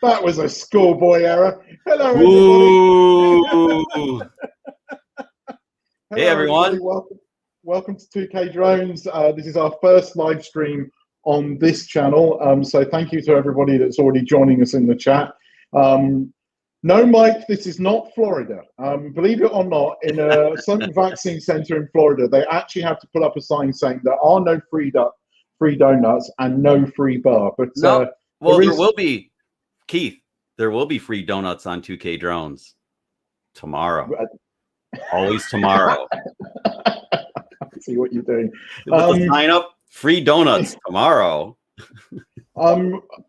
That was a schoolboy error. Hello, everybody. Ooh. Hello, Hey, everyone. Welcome to 2K Drones. This is our first live stream on this channel. So thank you to everybody that's already joining us in the chat. No, Mike, this is not Florida. Believe it or not, in some vaccine center in Florida, they actually have to put up a sign saying there are no free donuts and no free bar. But no, well, there will be, Keith. There will be free donuts on 2K Drones tomorrow. Always tomorrow. I see what you're doing. With the sign up, free donuts tomorrow.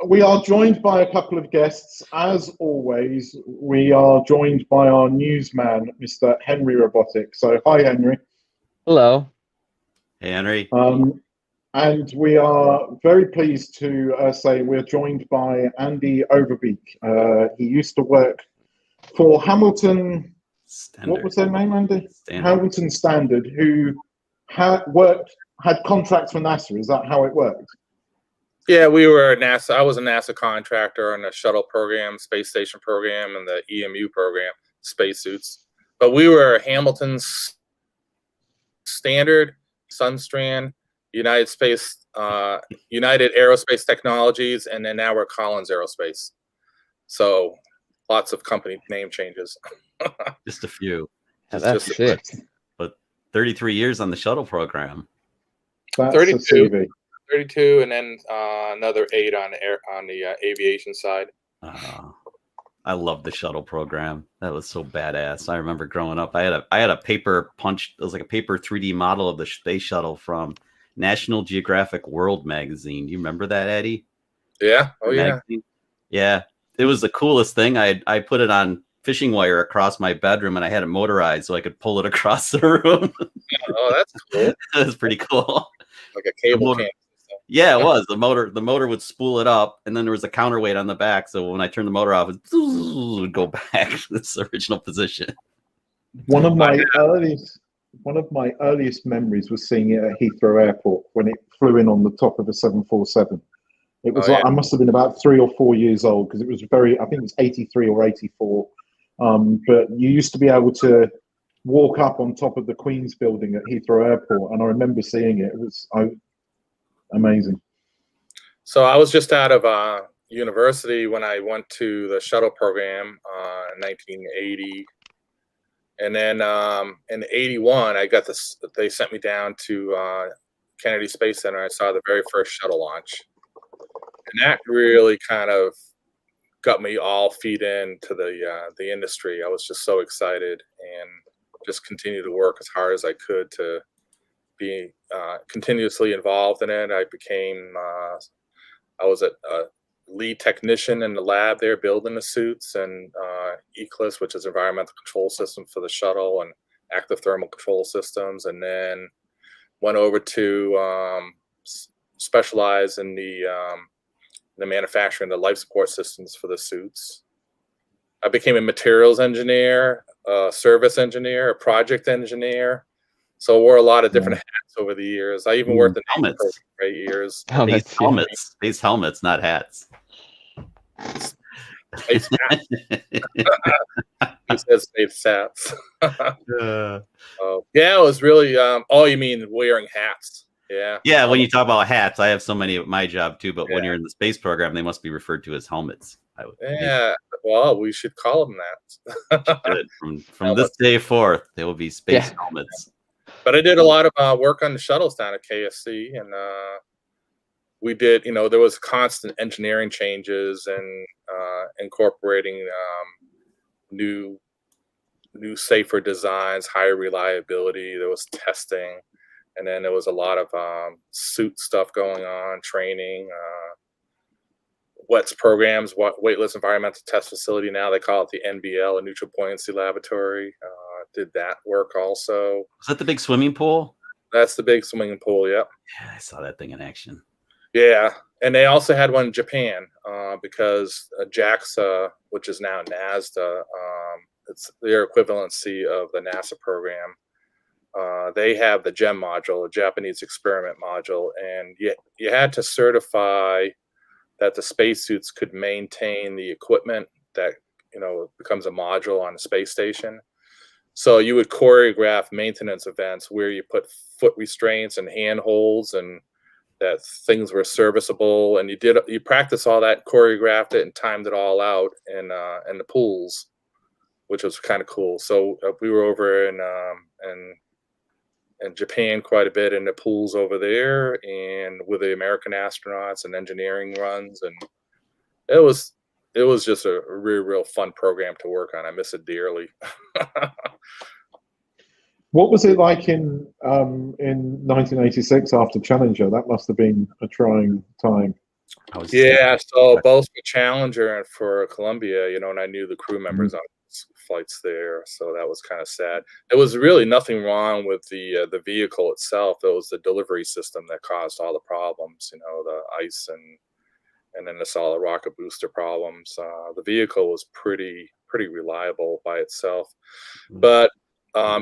We are joined by a couple of guests. As always, we are joined by our newsman, Mr. Henry Robotic. So, hi, Henry. Hello. Hey, Henry. And we are very pleased to say we're joined by Addy Overbeeke. He used to work for Hamilton. Standard. What was their name, Andy? Standard. Hamilton Standard, who had contracts for NASA. Is that how it worked? Yeah, we were NASA. I was a NASA contractor on the shuttle program, space station program, and the EMU program, spacesuits. But we were Hamilton's Standard, Sunstrand, United Aerospace Technologies, and then now we're Collins Aerospace. So lots of company name changes. Just a few. Yeah, that's sick. But 33 years on the shuttle program. That's 32, and then another 8 on the aviation side. I love the shuttle program. That was so badass. I remember growing up. I had a paper punch. It was like a paper 3D model of the space shuttle from National Geographic World magazine. Do you remember that, Eddie? Yeah. Oh, yeah. Yeah. It was the coolest thing. I put it on fishing wire across my bedroom, and I had it motorized so I could pull it across the room. Oh, that's cool. That was pretty cool. Like a cable can. Yeah, it was. The motor would spool it up, and then there was a counterweight on the back. So when I turned the motor off, it would go back to its original position. One of my earliest memories was seeing it at Heathrow Airport when it flew in on the top of a 747. It was I must have been about 3 or 4 years old because it was I think it was 83 or 84. But you used to be able to walk up on top of the Queen's building at Heathrow Airport, and I remember seeing it. It was amazing. So I was just out of university when I went to the shuttle program in 1980. And then in 81, I got this. They sent me down to Kennedy Space Center. I saw the very first shuttle launch, and that really kind of got me all feet into the industry. I was just so excited and just continued to work as hard as I could to be continuously involved in it. I was a lead technician in the lab there building the suits, and ECLIS, which is environmental control system for the shuttle, and active thermal control systems, and then went over to specialize in the manufacturing of the life support systems for the suits. I became a materials engineer, a service engineer, a project engineer. So I wore a lot of different hats over the years. I even worked in helmets for 8 years. Space helmets, not hats. Space hats. He says space hats. Yeah, it was really. Oh, you mean wearing hats? Yeah. Yeah, when you talk about hats, I have so many at my job too. But when you're in the space program, they must be referred to as helmets. Well, we should call them that. Good. From this day forth, they will be space helmets. But I did a lot of work on the shuttles down at KSC, and we did. There was constant engineering changes and incorporating new, safer designs, higher reliability. There was testing. And then there was a lot of suit stuff going on, training, WETS programs, Weightless Environmental Test Facility. Now they call it the NBL, a Neutral Buoyancy Laboratory. Did that work also. Was that the big swimming pool? That's the big swimming pool, yep. Yeah, I saw that thing in action. Yeah, and they also had one in Japan because JAXA, which is now NASDA, it's their equivalency of the NASA program. They have the GEM module, a Japanese experiment module, and you had to certify that the spacesuits could maintain the equipment that, you know, becomes a module on the space station. So you would choreograph maintenance events where you put foot restraints and handholds, and that things were serviceable, and you practice all that, choreographed it, and timed it all out in the pools, which was kind of cool. So we were over in Japan quite a bit in the pools over there, and with the American astronauts and engineering runs, and it was just a real fun program to work on. I miss it dearly. What was it like in 1986 after Challenger? That must have been a trying time. Yeah, so both for Challenger and for Columbia, you know, and I knew the crew members on flights there, so that was kind of sad. There was really nothing wrong with the vehicle itself. It was the delivery system that caused all the problems, you know, the ice and then the solid rocket booster problems. The vehicle was pretty reliable by itself, but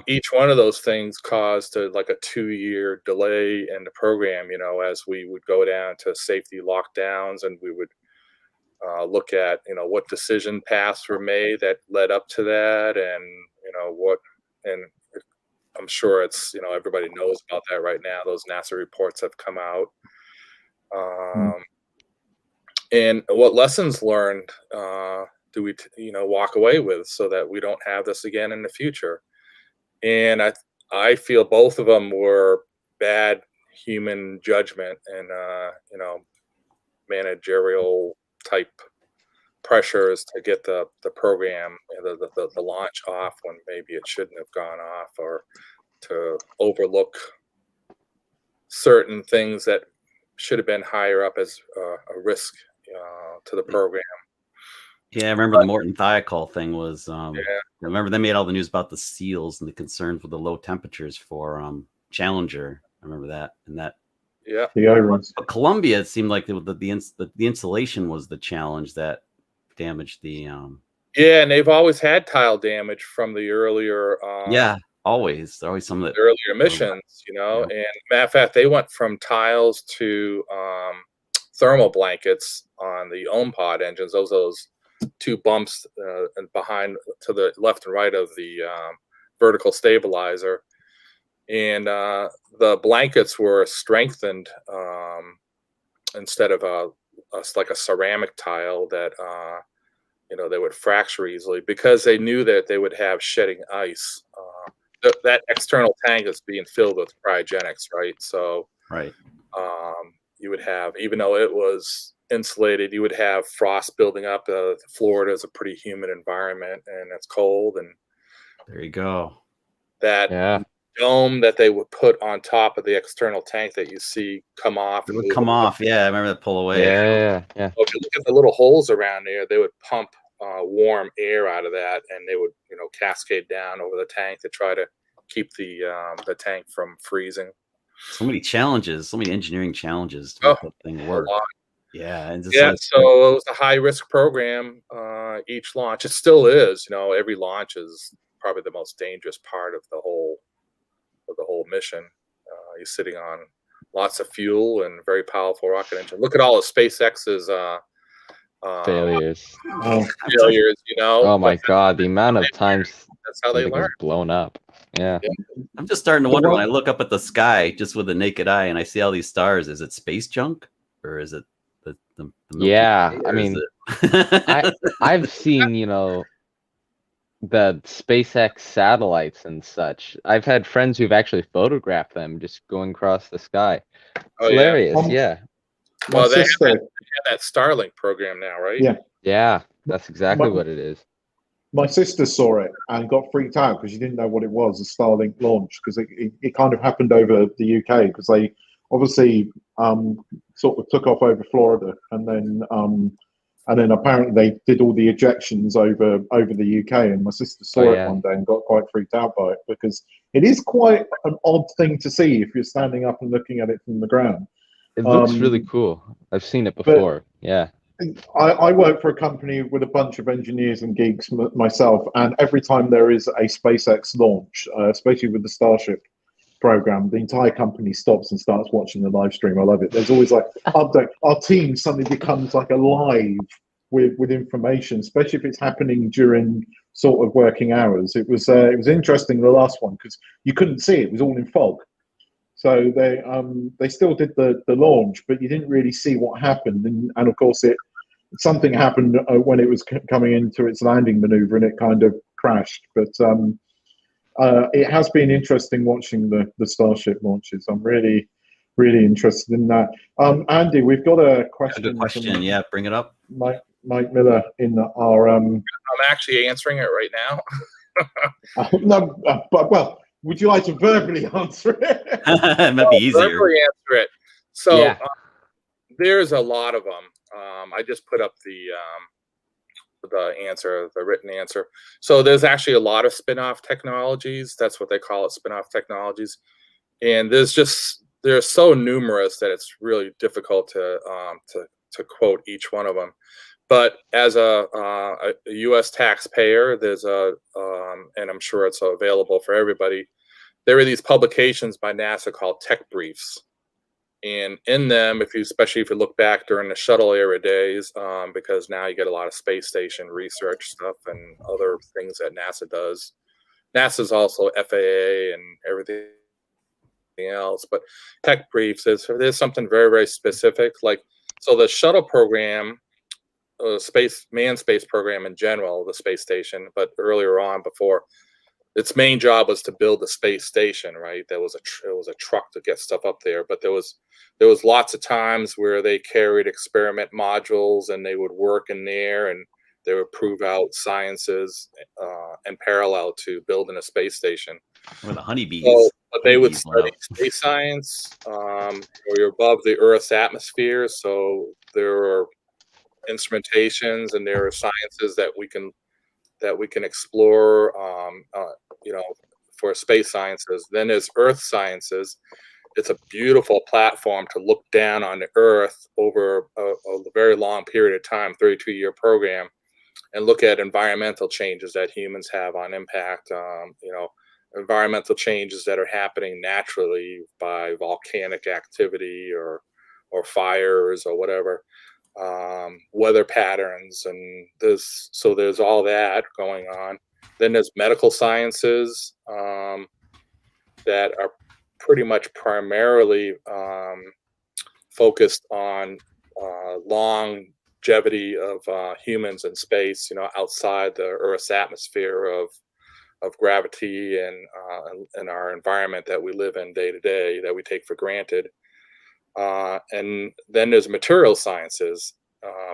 each one of those things caused like a 2-year delay in the program, you know, as we would go down to safety lockdowns, and we would look at, you know, what decision paths were made that led up to that, and, you know, and I'm sure it's, you know, everybody knows about that right now. Those NASA reports have come out. And what lessons learned do we, you know, walk away with so that we don't have this again in the future? And I feel both of them were bad human judgment and, you know, managerial type pressures to get the program, the launch off when maybe it shouldn't have gone off, or to overlook certain things that should have been higher up as a risk to the program. Yeah, I remember the Morton Thiokol thing was. I remember they made all the news about the seals and the concerns with the low temperatures for Challenger. I remember that, and that. Yeah. But Columbia, it seemed like the insulation was the challenge that damaged the. Yeah, and they've always had tile damage from the earlier. Always. There's always some of the earlier missions, you know. Yeah. And matter of fact, they went from tiles to thermal blankets on the OMPOD engines. Those 2 bumps and behind to the left and right of the vertical stabilizer, and the blankets were strengthened instead of like a ceramic tile that you know, they would fracture easily, because they knew that they would have shedding ice. That external tank is being filled with cryogenics, right? So you would have, even though it was insulated, you would have frost building up. Florida is a pretty humid environment, and it's cold, and there you go. That dome that they would put on top of the external tank that you see come off. It would come off. Yeah, I remember that pull away. Yeah. So if you look at the little holes around there, they would pump warm air out of that, and they would, you know, cascade down over the tank to try to keep the tank from freezing. So many challenges, so many engineering challenges to make that thing work. Yeah, and so it was a high risk program. Each launch, it still is. You know, every launch is probably the most dangerous part of the whole mission. You're sitting on lots of fuel and very powerful rocket engine. Look at all of SpaceX's failures. Failures, you know. Oh my God, the amount of times that's how they learn. Blown up. Yeah. I'm just starting to wonder when I look up at the sky just with the naked eye and I see all these stars. Is it space junk, or is it the yeah? I mean, I've seen, you know, the SpaceX satellites and such. I've had friends who've actually photographed them just going across the sky. It's hilarious. Well, they have that Starlink program now, right? Yeah, that's exactly what it is. My sister saw it and got freaked out because she didn't know what it was, a Starlink launch, because it kind of happened over the UK, because they obviously sort of took off over Florida, and then apparently they did all the ejections over the UK, and my sister saw it one day and got quite freaked out by it, because it is quite an odd thing to see if you're standing up and looking at it from the ground. It looks really cool. I've seen it before. I work for a company with a bunch of engineers and geeks myself, and every time there is a SpaceX launch, especially with the Starship program, the entire company stops and starts watching the live stream. I love it. There's always like update. Our team suddenly becomes like alive with information, especially if it's happening during sort of working hours. It was interesting, the last one, because you couldn't see it. It was all in fog. So they still did the launch, but you didn't really see what happened. And of course, something happened when it was coming into its landing maneuver, and it kind of crashed. But it has been interesting watching the Starship launches. I'm really, really interested in that. Andy, we've got a question. Good question. Yeah, bring it up. Mike Miller in our. I'm actually answering it right now. No, but well, would you like to verbally answer it? It might be easier. Verbally answer it. So yeah. There's a lot of them. I just put up the answer, the written answer. So there's actually a lot of spin-off technologies. That's what they call it, spin-off technologies. And they're so numerous that it's really difficult to quote each one of them. But as a U.S. taxpayer, there's and I'm sure it's available for everybody, there are these publications by NASA called tech briefs. And in them, especially if you look back during the shuttle era days, because now you get a lot of space station research stuff and other things that NASA does. NASA's also FAA and everything else, but tech briefs there's something very, very specific. Like, so the shuttle program, manned space program in general, the space station, but earlier on, before, its main job was to build the space station, right? It was a truck to get stuff up there, but there was lots of times where they carried experiment modules and they would work in there and they would prove out sciences in parallel to building a space station. Or the honeybees. So, but they would study space science. You're above the Earth's atmosphere, so there are instrumentations and there are sciences that we can explore, for space sciences. Then there's Earth sciences. It's a beautiful platform to look down on the Earth over a very long period of time, 32-year program, and look at environmental changes that humans have on impact, environmental changes that are happening naturally by volcanic activity or fires or whatever. Weather patterns, and there's all that going on. Then there's medical sciences that are pretty much primarily focused on longevity of humans in space, outside the Earth's atmosphere of gravity and our environment that we live in day to day that we take for granted. And then there's material sciences.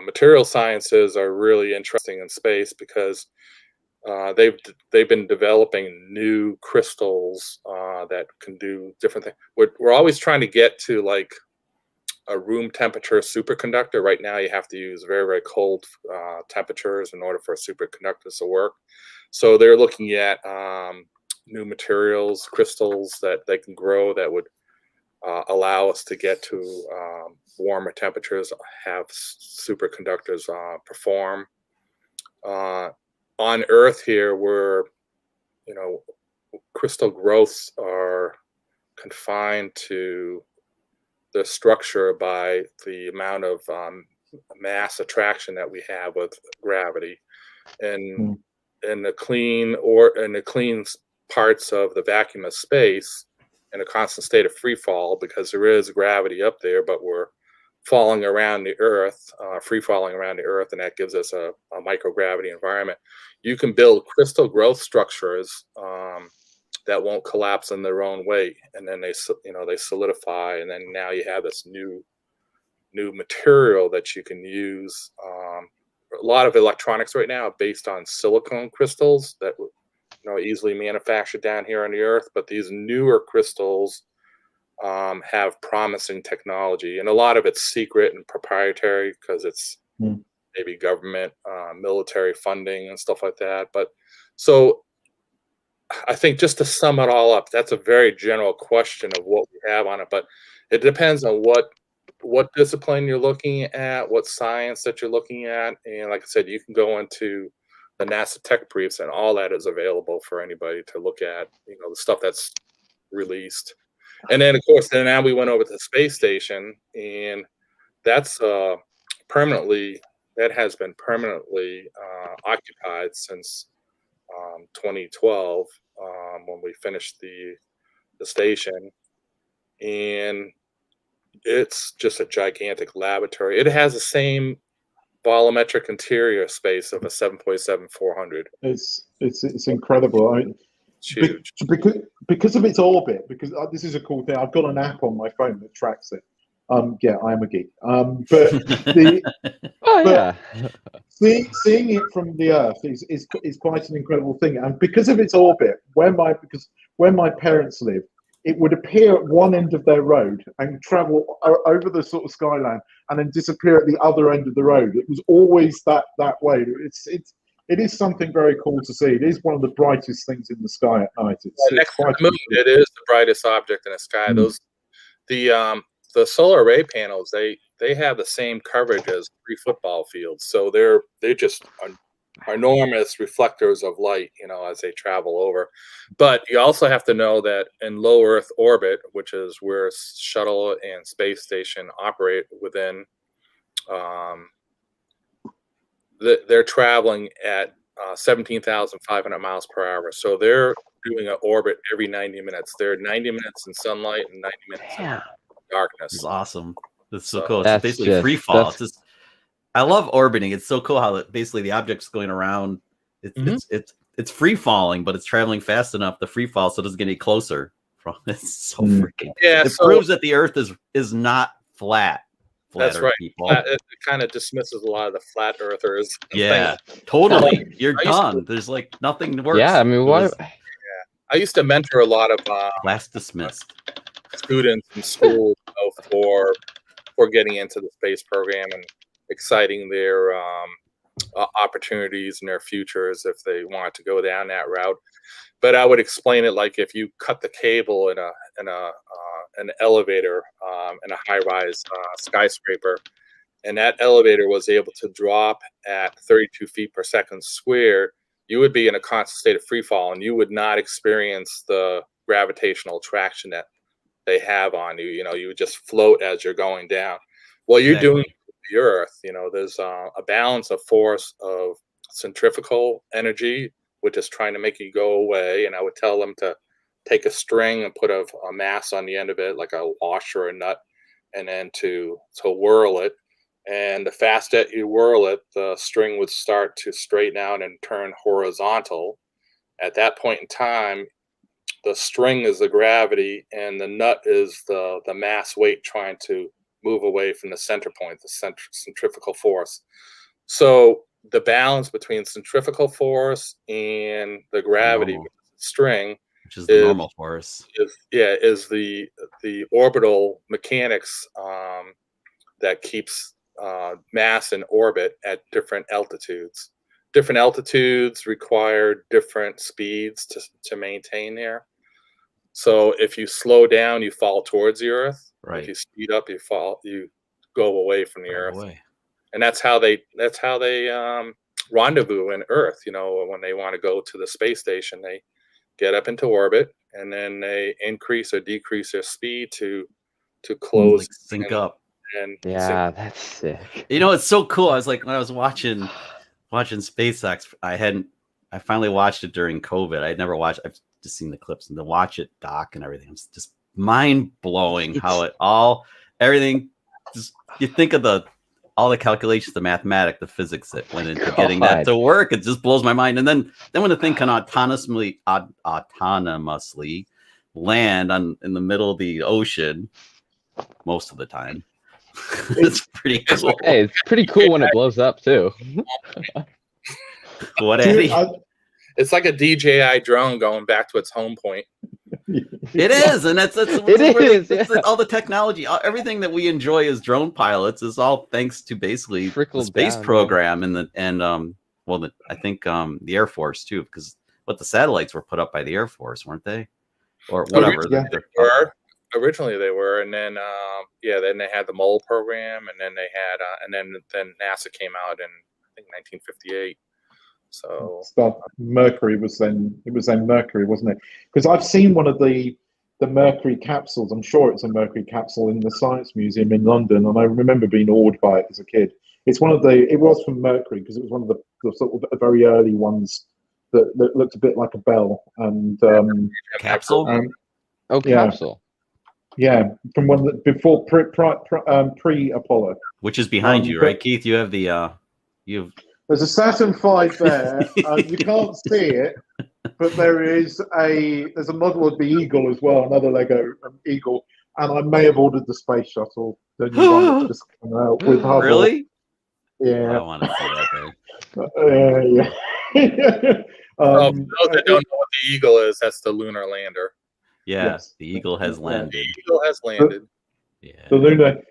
Material sciences are really interesting in space because they've been developing new crystals that can do different things. We're always trying to get to like a room temperature superconductor. Right now, you have to use very, very cold temperatures in order for a superconductor to work. So they're looking at new materials, crystals that they can grow that would allow us to get to warmer temperatures, have superconductors perform. On Earth here, where crystal growths are confined to the structure by the amount of mass attraction that we have with gravity, and in the clean parts of the vacuum of space, in a constant state of free fall, because there is gravity up there, but we're falling around the Earth, free falling around the Earth, and that gives us a microgravity environment. You can build crystal growth structures that won't collapse in their own weight, and then they solidify, and then now you have this new material that you can use. A lot of electronics right now are based on silicone crystals that easily manufactured down here on the Earth, but these newer crystals have promising technology, and a lot of it's secret and proprietary because it's maybe government, military funding and stuff like that. But so I think just to sum it all up, that's a very general question of what we have on it, but it depends on what discipline you're looking at, what science that you're looking at. And like I said, you can go into the NASA tech briefs, and all that is available for anybody to look at, the stuff that's released. And then, of course, then now we went over to the space station, and that's permanently, that has been permanently occupied since 2012 when we finished the station. And it's just a gigantic laboratory. It has the same volumetric interior space of a 747-400. It's incredible. I mean, It's huge. because of its orbit. Because this is a cool thing. I've got an app on my phone that tracks it. Yeah, I am a geek. But seeing it from the Earth is quite an incredible thing. And because of its orbit, where my parents live, it would appear at one end of their road and travel over the sort of skyline and then disappear at the other end of the road. It was always that way. It is something very cool to see. It is one of the brightest things in the sky at night. Next to the moon, it is the brightest object in the sky. The solar array panels, they have the same coverage as 3 football fields, so they just are enormous reflectors of light, as they travel over. But you also have to know that in low Earth orbit, which is where shuttle and space station operate within, they're traveling at 17,500 miles per hour. So they're doing an orbit every 90 minutes. They're 90 minutes in sunlight and 90 minutes in darkness. It's awesome. It's so cool. It's basically free fall. I love orbiting. It's so cool how basically the object's going around. It's free falling, but it's traveling fast enough to free fall, so it doesn't get any closer. It's so freaking. Yeah, it proves that the Earth is not flat. That's right. People. It kind of dismisses a lot of the flat earthers. Yeah, totally. You're done. There's like nothing works. Yeah, I mean, what? I used to mentor a lot of class dismissed students in school for getting into the space program and exciting their opportunities and their futures if they want to go down that route. But I would explain it like if you cut the cable in an elevator in a high-rise skyscraper, and that elevator was able to drop at 32 feet per second squared, you would be in a constant state of free fall, and you would not experience the gravitational attraction that they have on you. You would just float as you're going down. Well, you're doing the Earth. There's a balance of force of centrifugal energy, which is trying to make you go away. And I would tell them to take a string and put a mass on the end of it, like a washer or a nut, and then to whirl it. And the faster you whirl it, the string would start to straighten out and turn horizontal. At that point in time, the string is the gravity, and the nut is the mass weight trying to move away from the center point, the centrifugal force. So the balance between centrifugal force and the gravity string, which is the normal force, is the orbital mechanics that keeps mass in orbit at different altitudes. Different altitudes require different speeds to maintain there. So if you slow down, you fall towards the Earth. Right. If you speed up, you go away from the Earth. And that's how they rendezvous in Earth. When they want to go to the space station, they get up into orbit, and then they increase or decrease their speed to close, sync up. And that's sick. It's so cool. I was like, when I was watching SpaceX, I finally watched it during COVID. I'd never watched. I've just seen the clips, and to watch it dock and everything, it's just mind blowing how everything. Just you think of all the calculations, the mathematics, the physics that went into getting that to work. It just blows my mind. And then when the thing can autonomously land in the middle of the ocean, most of the time, it's pretty cool. Hey, it's pretty cool when it blows up too. What, Addy? It's like a DJI drone going back to its home point. It is, and that's all the technology, everything that we enjoy as drone pilots is all thanks to basically the space program I think the Air Force too, because the satellites were put up by the Air Force, weren't they, or whatever? Originally they were, and then then they had the MOLE program, and then they had and then NASA came out in I think 1958. So Mercury was then Mercury, wasn't it? Because I've seen one of the the Mercury capsules. I'm sure it's a Mercury capsule in the Science Museum in London, and I remember being awed by it as a kid. It was from Mercury because it was one of the sort of very early ones that looked a bit like a bell. And capsule. Capsule. Yeah, from one that before pre-Apollo. Which is behind you, right, Keith? You have the There's a Saturn V there. You can't see it, but there's a model of the Eagle as well, another Lego Eagle, and I may have ordered the space shuttle, the new one that's just come out with Hubble. Really? Yeah. I want to see that thing. Yeah. For those that don't know what the Eagle is, that's the lunar lander. Yeah, Yes. the Eagle has landed. The Eagle has landed. Yeah. The lunar.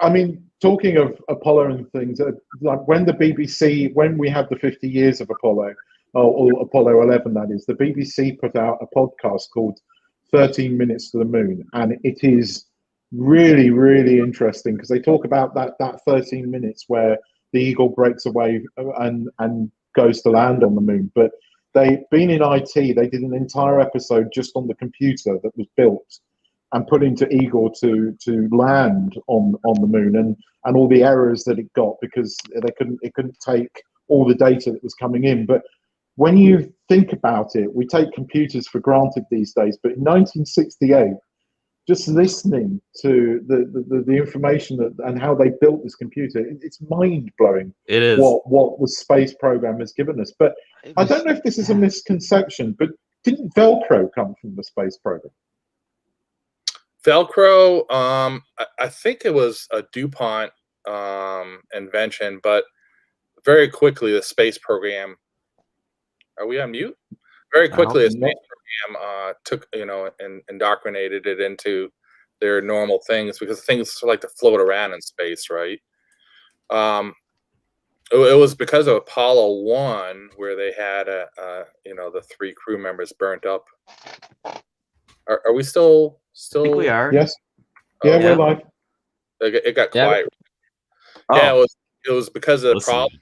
I mean, talking of Apollo and things, like when the BBC, when we had the 50 years of Apollo, or Apollo 11, that is, the BBC put out a podcast called 13 Minutes to the Moon, and it is really, really interesting because they talk about that 13 minutes where the Eagle breaks away and goes to land on the moon. But they, being in IT, they did an entire episode just on the computer that was built and put into Eagle to land on the moon, and all the errors that it got because it couldn't take all the data that was coming in. But when you think about it, we take computers for granted these days. But in 1968, just listening to the information and how they built this computer, it's mind blowing. It is what the space program has given us. But I don't know if this is a misconception, but didn't Velcro come from the space program? Velcro, I think it was a DuPont invention, but very quickly the space program. Are we on mute? Very quickly, the space program took, and indoctrinated it into their normal things because things like to float around in space, right? It was because of Apollo 1 where they had the 3 crew members burnt up. Are we still? I think we are. Yes. Yeah, we're live. It got quiet. Oh. Yeah, it was because of the problems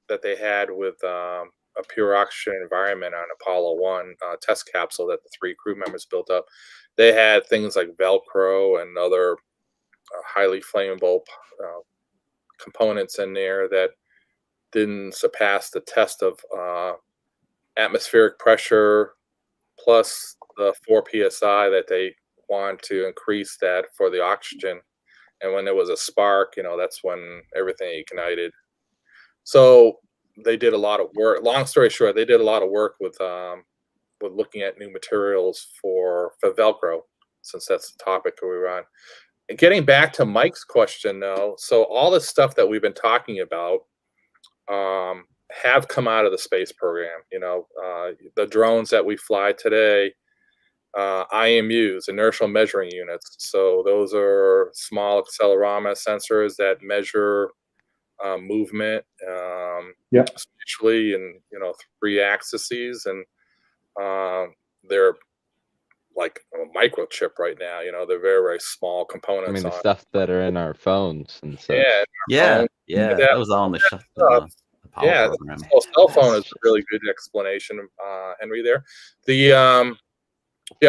that they had with a pure oxygen environment on Apollo 1 test capsule that the 3 crew members built up. They had things like Velcro and other highly flammable components in there that didn't surpass the test of atmospheric pressure plus the 4 psi that they wanted to increase that for the oxygen. And when there was a spark, that's when everything ignited. So they did a lot of work. Long story short, they did a lot of work with looking at new materials for Velcro, since that's the topic we were on. And getting back to Mike's question, though, so all the stuff that we've been talking about have come out of the space program. The drones that we fly today, IMUs, inertial measuring units. So those are small accelerometer sensors that measure movement spatially in 3 axes, and they're like a microchip right now. They're very, very small components. I mean, the stuff that are in our phones and stuff. Yeah. That was all in the Apollo program. The cell phone is a really good explanation, Henry. There,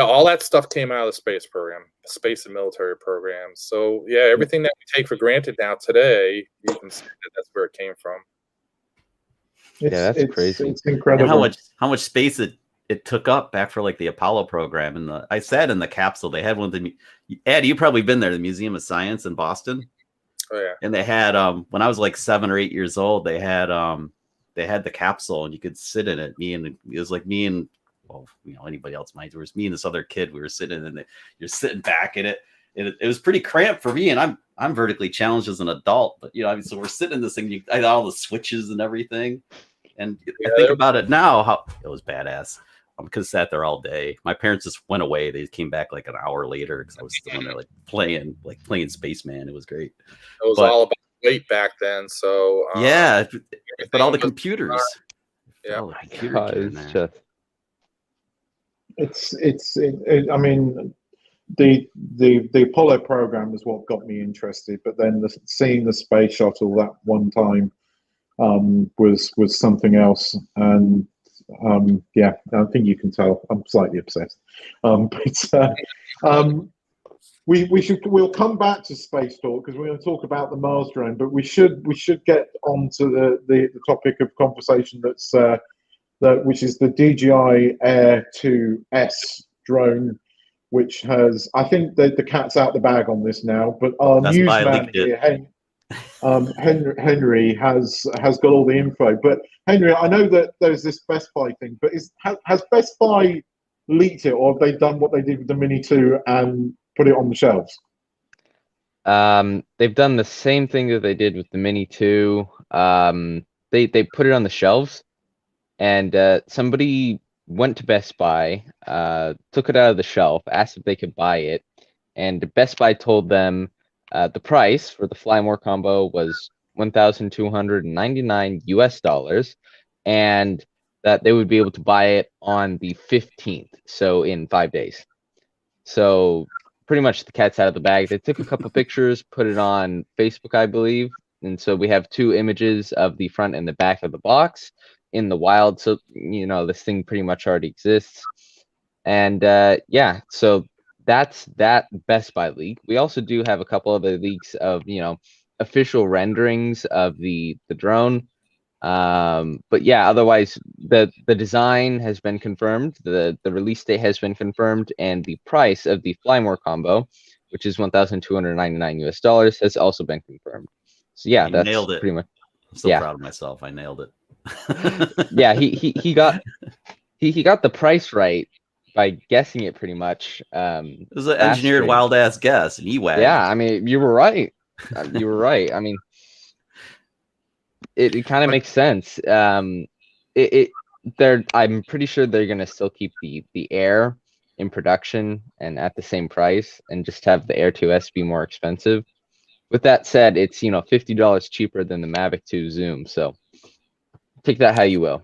all that stuff came out of the space program, space and military programs. So everything that we take for granted now today, you can see that that's where it came from. That's crazy. It's incredible. And how much space it took up back for like the Apollo program. And I sat in the capsule. They had one of the Addy, you've probably been there, the Museum of Science in Boston. Oh yeah. And they had when I was like 7 or 8 years old, they had the capsule and you could sit in it. It was like me and anybody else might. There was me and this other kid. We were sitting in it. You're sitting back in it. It was pretty cramped for me, and I'm vertically challenged as an adult. But so we're sitting in this thing. I had all the switches and everything. And I think about it now, how it was badass. Because sat there all day. My parents just went away. They came back like an hour later because I was still in there playing Spaceman. It was great. It was all about weight back then. So but all the computers. Yeah, I mean, the Apollo program is what got me interested, but then seeing the space shuttle that one time was something else. And Yeah, I think you can tell I'm slightly obsessed. We'll come back to space talk because we're going to talk about the Mars drone, but we should get on to the topic of conversation which is the DJI Air 2S drone, which has, I think the cat's out the bag on this now, but our newsman here, Henry has got all the info. But Henry, I know that there's this Best Buy thing, but has Best Buy leaked it, or have they done what they did with the Mini 2 and put it on the shelves? They've done the same thing that they did with the Mini 2. They put it on the shelves, and somebody went to Best Buy, took it out of the shelf, asked if they could buy it, and Best Buy told them the price for the Fly More combo was $1,299 US, and that they would be able to buy it on the 15th, so in 5 days. So pretty much the cat's out of the bag. They took a couple pictures, put it on Facebook, I believe, and so we have 2 images of the front and the back of the box in the wild. So this thing pretty much already exists, and yeah, so that's that Best Buy leak. We also do have a couple other leaks of official renderings of the drone, but yeah, otherwise the design has been confirmed, the release date has been confirmed, and the price of the Fly More combo, which is $1,299 US, has also been confirmed. So yeah, that's nailed it. Pretty much. I'm so proud of myself. I nailed it. Yeah, he got the price right by guessing it pretty much. It was an engineered wild ass guess, and he wagged. Yeah, I mean, you were right. You were right. I mean, it kind of makes sense. I'm pretty sure they're gonna still keep the Air in production and at the same price, and just have the Air 2S be more expensive. With that said, it's $50 cheaper than the Mavic 2 Zoom. So take that how you will.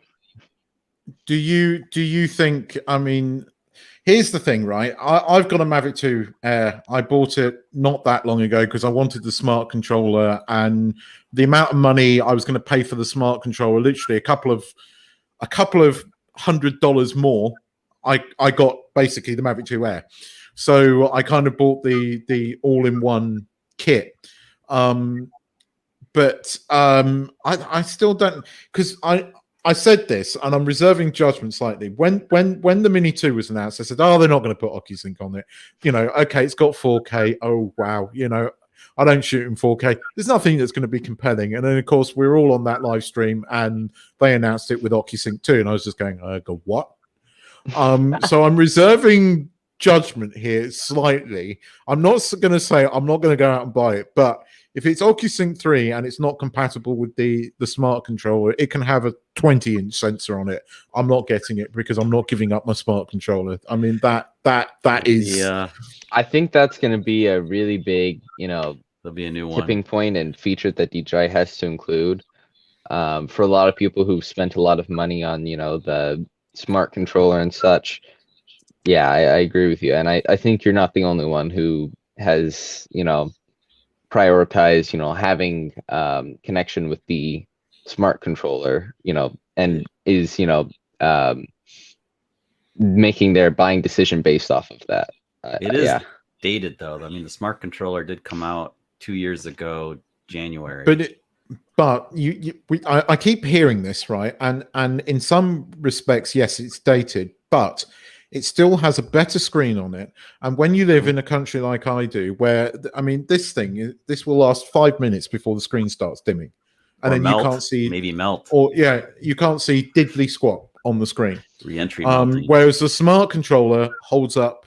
Do you think? I mean, here's the thing, right? I've got a Mavic 2 Air. I bought it not that long ago because I wanted the smart controller, and the amount of money I was going to pay for the smart controller, literally a couple of $100 more, I got basically the Mavic 2 Air. So I kind of bought the all-in-one kit. But I still don't, because I said this, and I'm reserving judgment slightly. When the Mini 2 was announced, I said, "Oh, they're not going to put OcuSync on it." Okay, it's got 4K. Oh wow, I don't shoot in 4K. There's nothing that's going to be compelling. And then of course we're all on that live stream, and they announced it with OcuSync 2, and I was just going, what? So I'm reserving judgment here slightly. I'm not going to say I'm not going to go out and buy it, but if it's OcuSync 3 and it's not compatible with the smart controller, it can have a 20-inch sensor on it. I'm not getting it because I'm not giving up my smart controller. I mean, that is. Yeah, I think that's going to be a really big, there'll be a new tipping point and feature that DJI has to include. For a lot of people who've spent a lot of money on, the smart controller and such. Yeah, I agree with you, and I think you're not the only one who has, prioritize having connection with the smart controller, and is making their buying decision based off of that. It is dated though. I mean, the smart controller did come out 2 years ago, January. But I keep hearing this, right? And in some respects, yes, it's dated, but it still has a better screen on it. And when you live in a country like I do, where, I mean, this will last 5 minutes before the screen starts dimming. And then you can't see... Maybe melt. Or, yeah, you can't see diddly squat on the screen. Re-entry melting. Whereas the smart controller holds up.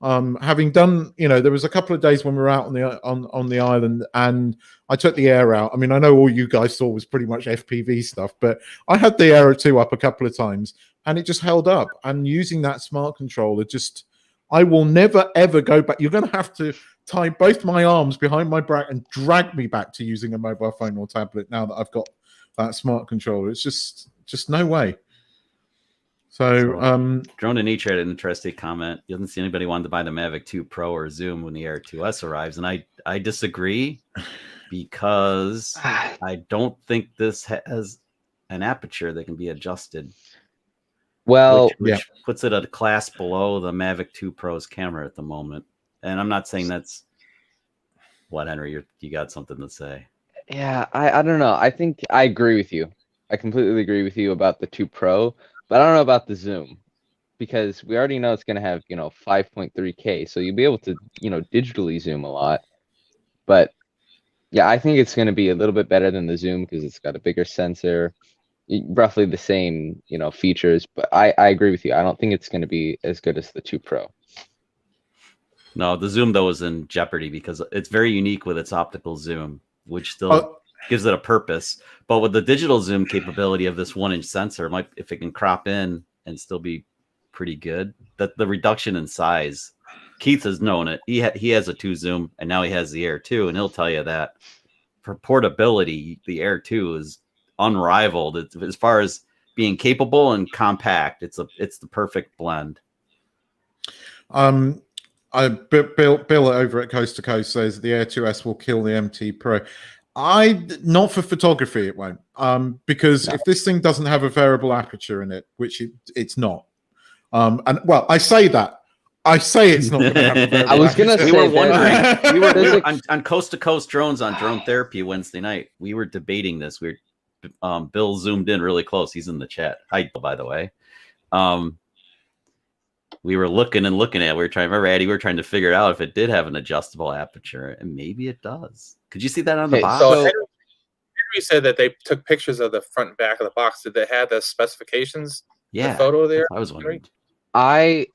Having done, there was a couple of days when we were out on the island, and I took the Air out. I mean, I know all you guys saw was pretty much FPV stuff, but I had the Air 2 up a couple of times, and it just held up. And using that smart controller, I will never ever go back. You're going to have to tie both my arms behind my back and drag me back to using a mobile phone or tablet now that I've got that smart controller. It's just no way. So Drone Ingenuity had an interesting comment. He doesn't see anybody wanting to buy the Mavic 2 Pro or Zoom when the Air 2S arrives, and I disagree, because I don't think this has an aperture that can be adjusted. Well, which puts it a class below the Mavic 2 Pro's camera at the moment. And I'm not saying that's what, Henry, you got something to say. yeah, I don't know. I think I agree with you. I completely agree with you about the 2 Pro, but I don't know about the zoom, because we already know it's going to have, 5.3K, so you'll be able to, digitally zoom a lot. But yeah, I think it's going to be a little bit better than the zoom because it's got a bigger sensor, roughly the same, features. But I agree with you. I don't think it's going to be as good as the 2 Pro. No, the zoom though is in jeopardy because it's very unique with its optical zoom, which still gives it a purpose. But with the digital zoom capability of this 1-inch sensor, if it can crop in and still be pretty good, that the reduction in size, Keith has known it. He has a 2 zoom, and now he has the Air 2, and he'll tell you that for portability, the Air 2 is unrivaled as far as being capable and compact. It's the perfect blend. Bill over at Coast to Coast says the Air 2S will kill the MT Pro. Not for photography, it won't. Because if this thing doesn't have a variable aperture in it, which it's not. And well, I say it's not going to have a variable I was going to aperture. say, We were wondering. we were a- on Coast to Coast Drones on Drone Therapy Wednesday night. We were debating this. Bill zoomed in really close. He's in the chat. Hi, Bill, by the way. We were looking at it. We were trying. Remember, Addy? We were trying to figure out if it did have an adjustable aperture, and maybe it does. Could you see that on the box? So Henry said that they took pictures of the front and back of the box. Did they have the specifications? Yeah, the photo there. I was wondering. I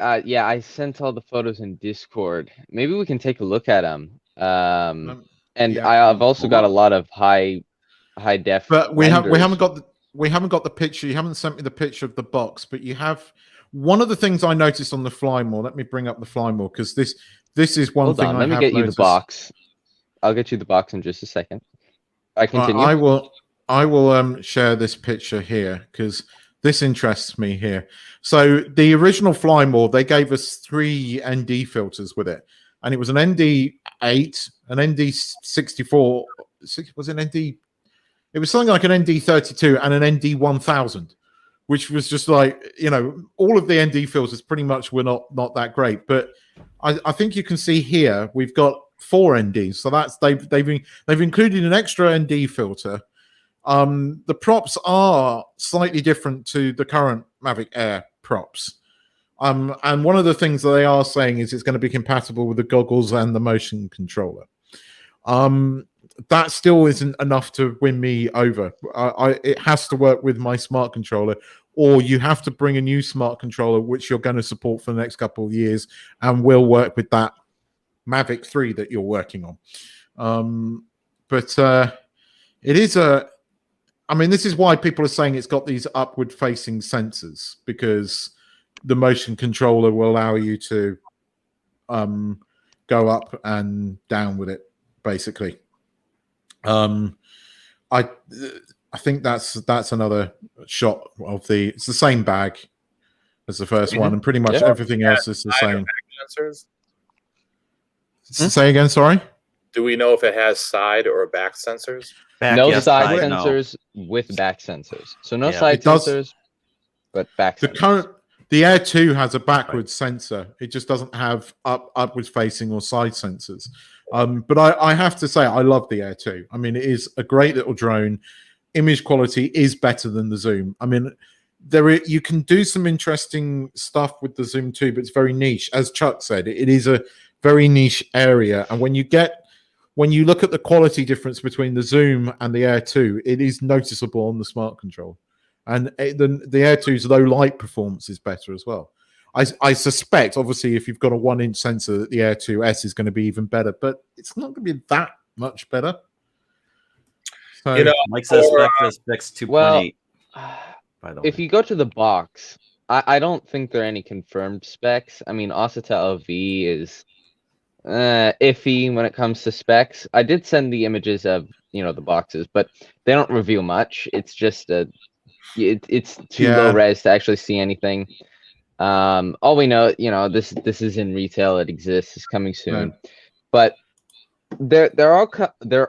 sent all the photos in Discord. Maybe we can take a look at them. And I've also got a lot of high def. But we haven't got the picture. You haven't sent me the picture of the box, but you have. One of the things I noticed on the fly more. Let me bring up the fly more because this is one Hold thing. on, let me get you the box. I'll get you the box in just a second. I continue. I will share this picture here because this interests me here. So the original Flymore, they gave us 3 ND filters with it, and it was an ND8, an ND64. Was it ND? It was something like an ND32 and an ND1000. Which was just like, all of the ND filters pretty much were not that great. But I think you can see here we've got 4 NDs. So that's they've included an extra ND filter. The props are slightly different to the current Mavic Air props. And one of the things that they are saying is it's going to be compatible with the goggles and the motion controller. That still isn't enough to win me over. It has to work with my smart controller, or you have to bring a new smart controller, which you're going to support for the next couple of years, and will work with that Mavic 3 that you're working on. But it is this is why people are saying it's got these upward-facing sensors, because the motion controller will allow you to go up and down with it, basically. I think that's another shot of it's the same bag as the first one, and pretty much everything else is the same. Sensors? Say again, sorry? Do we know if it has side or back sensors? No side sensors with back sensors. So no side sensors, but back sensors. The Air 2 has a backwards sensor. It just doesn't have upwards facing or side sensors. But I have to say, I love the Air 2. I mean, it is a great little drone. Image quality is better than the Zoom. I mean, you can do some interesting stuff with the Zoom 2, but it's very niche. As Chuck said, it is a very niche area. And when you look at the quality difference between the Zoom and the Air 2, it is noticeable on the smart control. And the Air 2's low light performance is better as well. I suspect, obviously, if you've got a 1-inch sensor, that the Air 2S is going to be even better, but it's not going to be that much better. So, Mike says specs 2.8. Well, by the way, if you go to the box, I don't think there are any confirmed specs. I mean, Ausitel LV is iffy when it comes to specs. I did send the images of the boxes, but they don't reveal much. It's just it's too low res to actually see anything. All we know, this is in retail. It exists. It's coming soon. Right. But there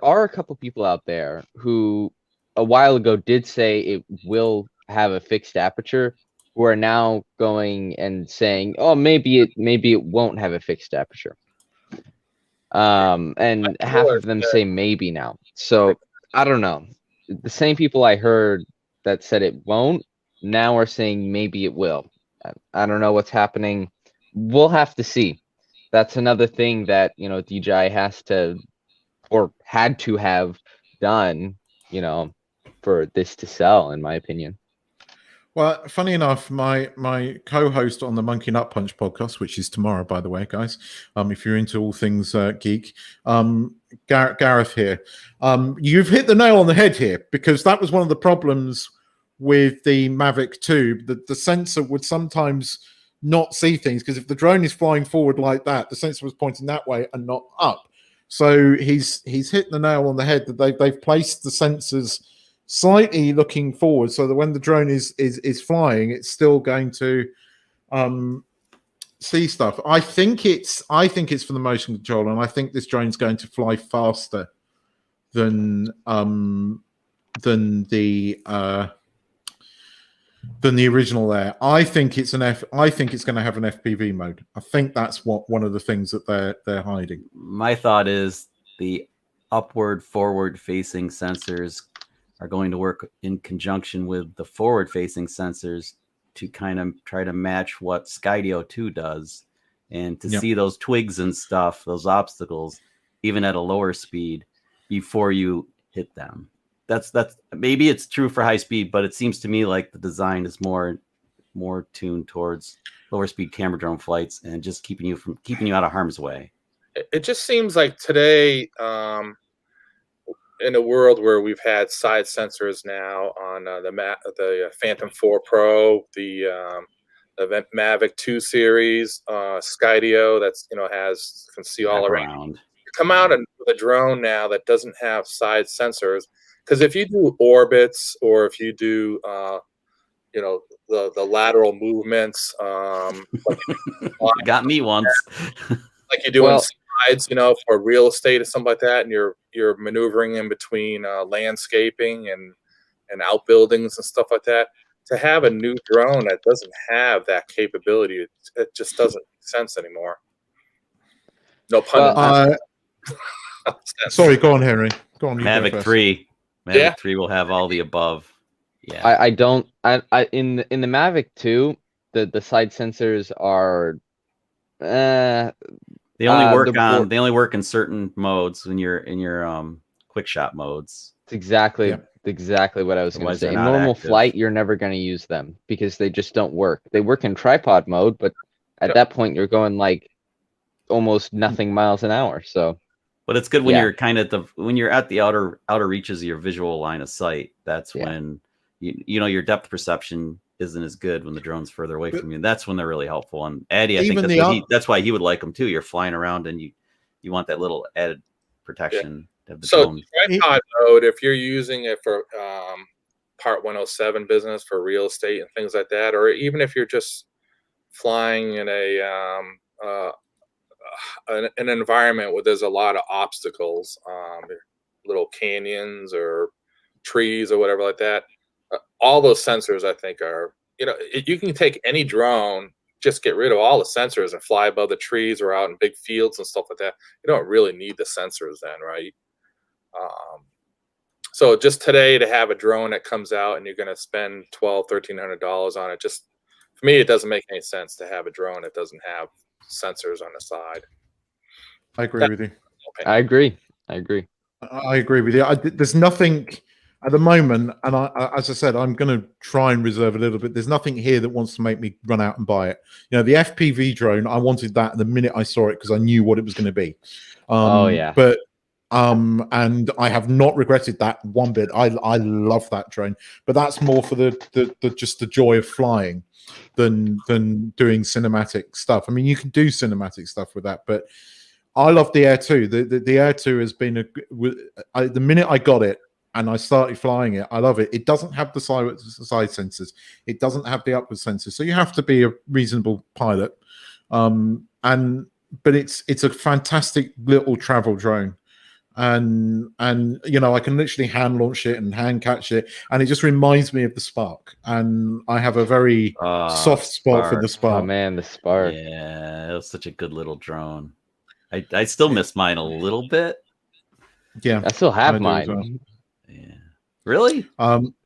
are a couple people out there who a while ago did say it will have a fixed aperture, who are now going and saying, "Oh, maybe it won't have a fixed aperture." And half of them say maybe now. So I don't know. The same people I heard that said it won't now are saying maybe it will. I don't know what's happening. We'll have to see. That's another thing that, you know, DJI has to, or had to have done, you know, for this to sell, in my opinion. Well, funny enough, my co-host on the Monkey Nut Punch podcast, which is tomorrow, by the way, guys, if you're into all things geek, Gareth here, you've hit the nail on the head here, because that was one of the problems with the Mavic 2, that the sensor would sometimes not see things, because if the drone is flying forward like that, the sensor was pointing that way and not up. So he's hit the nail on the head that they've placed the sensors slightly looking forward, so that when the drone is flying, it's still going to see stuff. I think it's for the motion control, and I think this drone's going to fly faster than the original Air. I think it's I think it's going to have an FPV mode. I think that's one of the things that they're hiding. My thought is the upward forward facing sensors are going to work in conjunction with the forward facing sensors to kind of try to match what Skydio 2 does, and to see those twigs and stuff, those obstacles, even at a lower speed before you hit them. That's maybe it's true for high speed, but it seems to me like the design is more tuned towards lower speed camera drone flights and just keeping you out of harm's way. It just seems like today, in a world where we've had side sensors now on the Phantom 4 Pro, the Mavic 2 series, Skydio, that's, you know, can see all around. Come out with a drone now that doesn't have side sensors, because if you do orbits, or if you do you know, the lateral movements, got me once. Like you do on sides, you know, for real estate or something like that, and you're maneuvering in between landscaping and outbuildings and stuff like that. To have a new drone that doesn't have that capability, it just doesn't make sense anymore. No pun. Sorry, go on, Henry. Go on. Mavic 3. Mavic 3 will have all the above. Yeah. I don't. In the Mavic 2, the side sensors are. They only work in certain modes when you're in your quick shot modes. It's exactly what I was going to say. In normal flight, you're never going to use them because they just don't work. They work in tripod mode, but at that point you're going like almost nothing miles an hour. So, but it's good when you're kind of when you're at the outer reaches of your visual line of sight. That's when you know your depth perception isn't as good when the drone's further away from you. That's when they're really helpful. And Addy, I think that's why he would like them too. You're flying around and you want that little added protection. Of the drone. Tripod mode, if you're using it for Part 107 business, for real estate and things like that, or even if you're just flying in an environment where there's a lot of obstacles, little canyons or trees or whatever like that, all those sensors, I think, are, you know, you can take any drone, just get rid of all the sensors and fly above the trees or out in big fields and stuff like that. You don't really need the sensors then, right? So just today to have a drone that comes out and you're going to spend $1,200–1,300 on it, just for me, it doesn't make any sense to have a drone that doesn't have sensors on the side. I agree with you. I agree with you. There's nothing at the moment, and as I said, I'm going to try and reserve a little bit. There's nothing here that wants to make me run out and buy it. You know, the FPV drone, I wanted that the minute I saw it because I knew what it was going to be. But and I have not regretted that one bit. I love that drone, but that's more for the just the joy of flying than doing cinematic stuff. I mean, you can do cinematic stuff with that, but I love the Air 2. The Air 2 has been the minute I got it and I started flying it, I love it. It doesn't have the side sensors. It doesn't have the upward sensors, so you have to be a reasonable pilot. But it's a fantastic little travel drone. and you know, I can literally hand launch it and hand catch it, and it just reminds me of the Spark, and I have a very soft spot for the Oh Spark. man, the Spark. Yeah, it was such a good little drone. I still miss mine a little bit. Yeah, I still have I do as well. mine. Yeah. Really?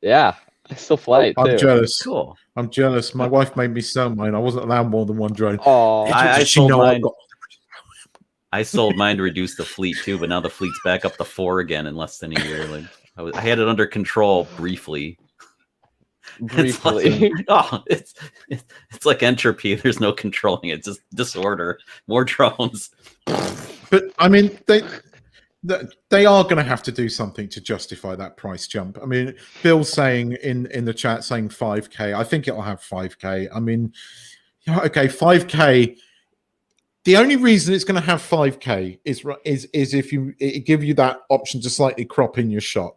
Yeah, I still fly it I'm too. jealous. Cool. I'm jealous. My wife made me sell mine. I wasn't allowed more than one drone. Oh, I Does she sold know I've mine. got- I sold mine to reduce the fleet too, but now the fleet's back up to 4 again in less than a year. Like I had it under control briefly. briefly. It's like entropy. There's no controlling it. It's just disorder. More drones. But I mean, they are going to have to do something to justify that price jump. I mean, Bill's saying in the chat saying 5K. I think it'll have 5K. I mean, okay, 5K. The only reason it's going to have 5K is if it give you that option to slightly crop in your shot.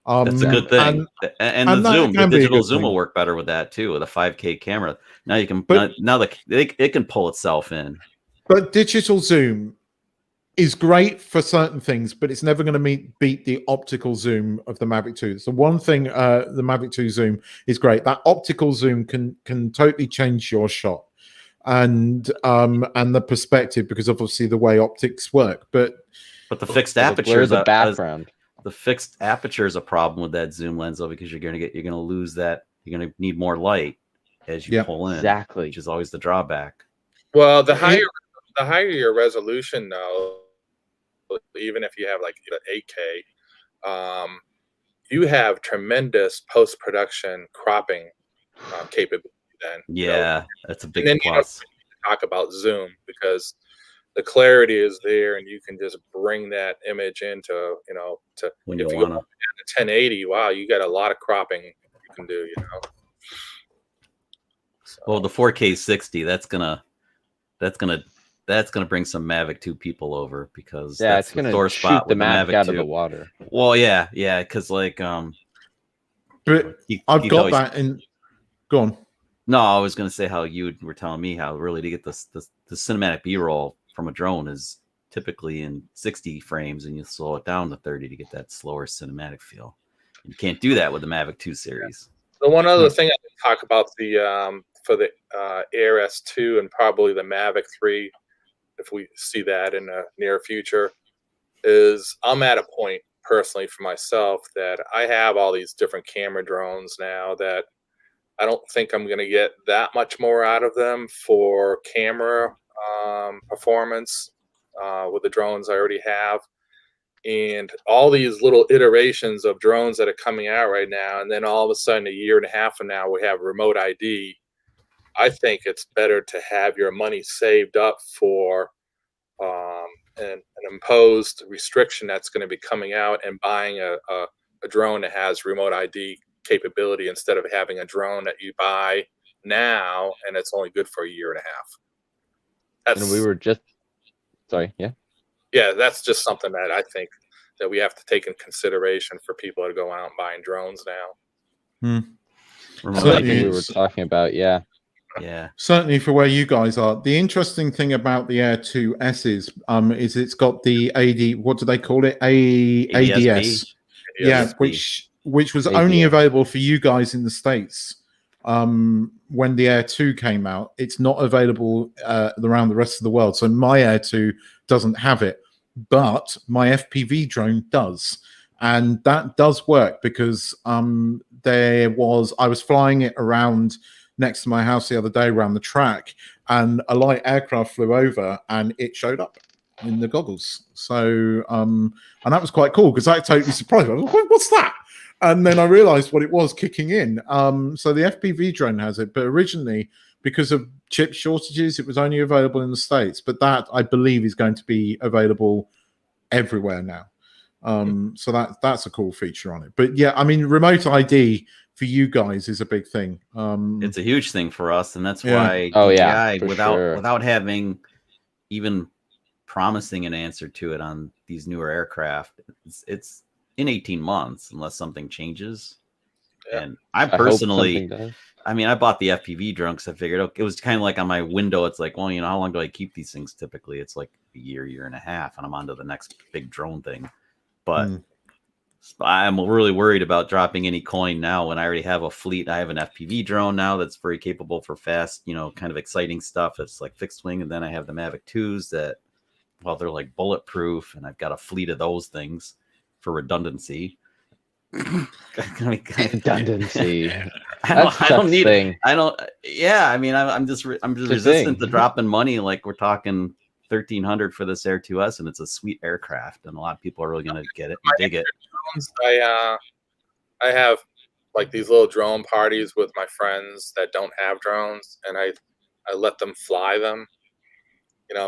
That's a good thing. And the zoom, the digital zoom will work better with that too, with a 5K camera. Now you can it can pull itself in. But digital zoom is great for certain things, but it's never going to beat the optical zoom of the Mavic 2. So one thing, the Mavic 2 zoom is great. That optical zoom can totally change your shot and the perspective, because obviously the way optics work. But the fixed aperture is the background. The fixed aperture is a problem with that zoom lens, though, because you're gonna lose that. You're gonna need more light as you pull in, exactly, which is always the drawback. Well, the higher your resolution, though, even if you have like 8K, you have tremendous post-production cropping capability. Then that's a big plus. Talk about zoom, because the clarity is there, and you can just bring that image into, when if you you want go to 1080, wow, you got a lot of cropping you can do, So. Well, the 4K 60, that's gonna bring some Mavic 2 people over, because that's it's gonna sore shoot spot the with Mavic out 2. of the water. Well, yeah, because like but I've got that in. Go on. No, I was going to say how you were telling me how really to get the cinematic B-roll from a drone is typically in 60 frames, and you slow it down to 30 to get that slower cinematic feel. You can't do that with the Mavic 2 series. The one other thing I can talk about for the Air S2 and probably the Mavic 3, if we see that in the near future, is I'm at a point personally for myself that I have all these different camera drones now that I don't think I'm going to get that much more out of them for camera performance with the drones I already have. And all these little iterations of drones that are coming out right now, and then all of a sudden a year and a half from now we have remote ID. I think it's better to have your money saved up for an imposed restriction that's going to be coming out, and buying a drone that has remote ID capability, instead of having a drone that you buy now and it's only good for a year and a half. And we were just that's just something that I think that we have to take in consideration for people that go out and buying drones now. So I think we were talking about certainly for where you guys are. The interesting thing about the Air 2S's is it's got the what do they call it? ADS. Yeah, which was only available for you guys in the States when the Air 2 came out. It's not available around the rest of the world. So my Air 2 doesn't have it, but my FPV drone does. And that does work, because I was flying it around next to my house the other day around the track, and a light aircraft flew over and it showed up in the goggles. So and that was quite cool, because I totally surprised me. I was like, what's that? And then I realized what it was kicking in. So the FPV drone has it, but originally, because of chip shortages, it was only available in the States. But that, I believe, is going to be available everywhere now. So that's a cool feature on it. But yeah, I mean, remote ID for you guys is a big thing. It's a huge thing for us, and that's why DJI, without having even promising an answer to it on these newer aircraft, it's in 18 months unless something changes. And I personally, I bought the FPV drone because I figured it was kind of like on my window. It's like, well, how long do I keep these things? Typically, it's like a year and a half, and I'm on to the next big drone thing. but I'm really worried about dropping any coin now when I already have a fleet. I have an FPV drone now that's very capable for fast, kind of exciting stuff. It's like fixed wing. And then I have the Mavic 2s that, well, they're like bulletproof, and I've got a fleet of those things for redundancy. Redundancy. I don't need it. Yeah, I mean, I'm just resistant to dropping money. Like, we're talking $1,300 for this Air 2S, and it's a sweet aircraft, and a lot of people are really gonna get it and dig it. I have like these little drone parties with my friends that don't have drones, and I let them fly them,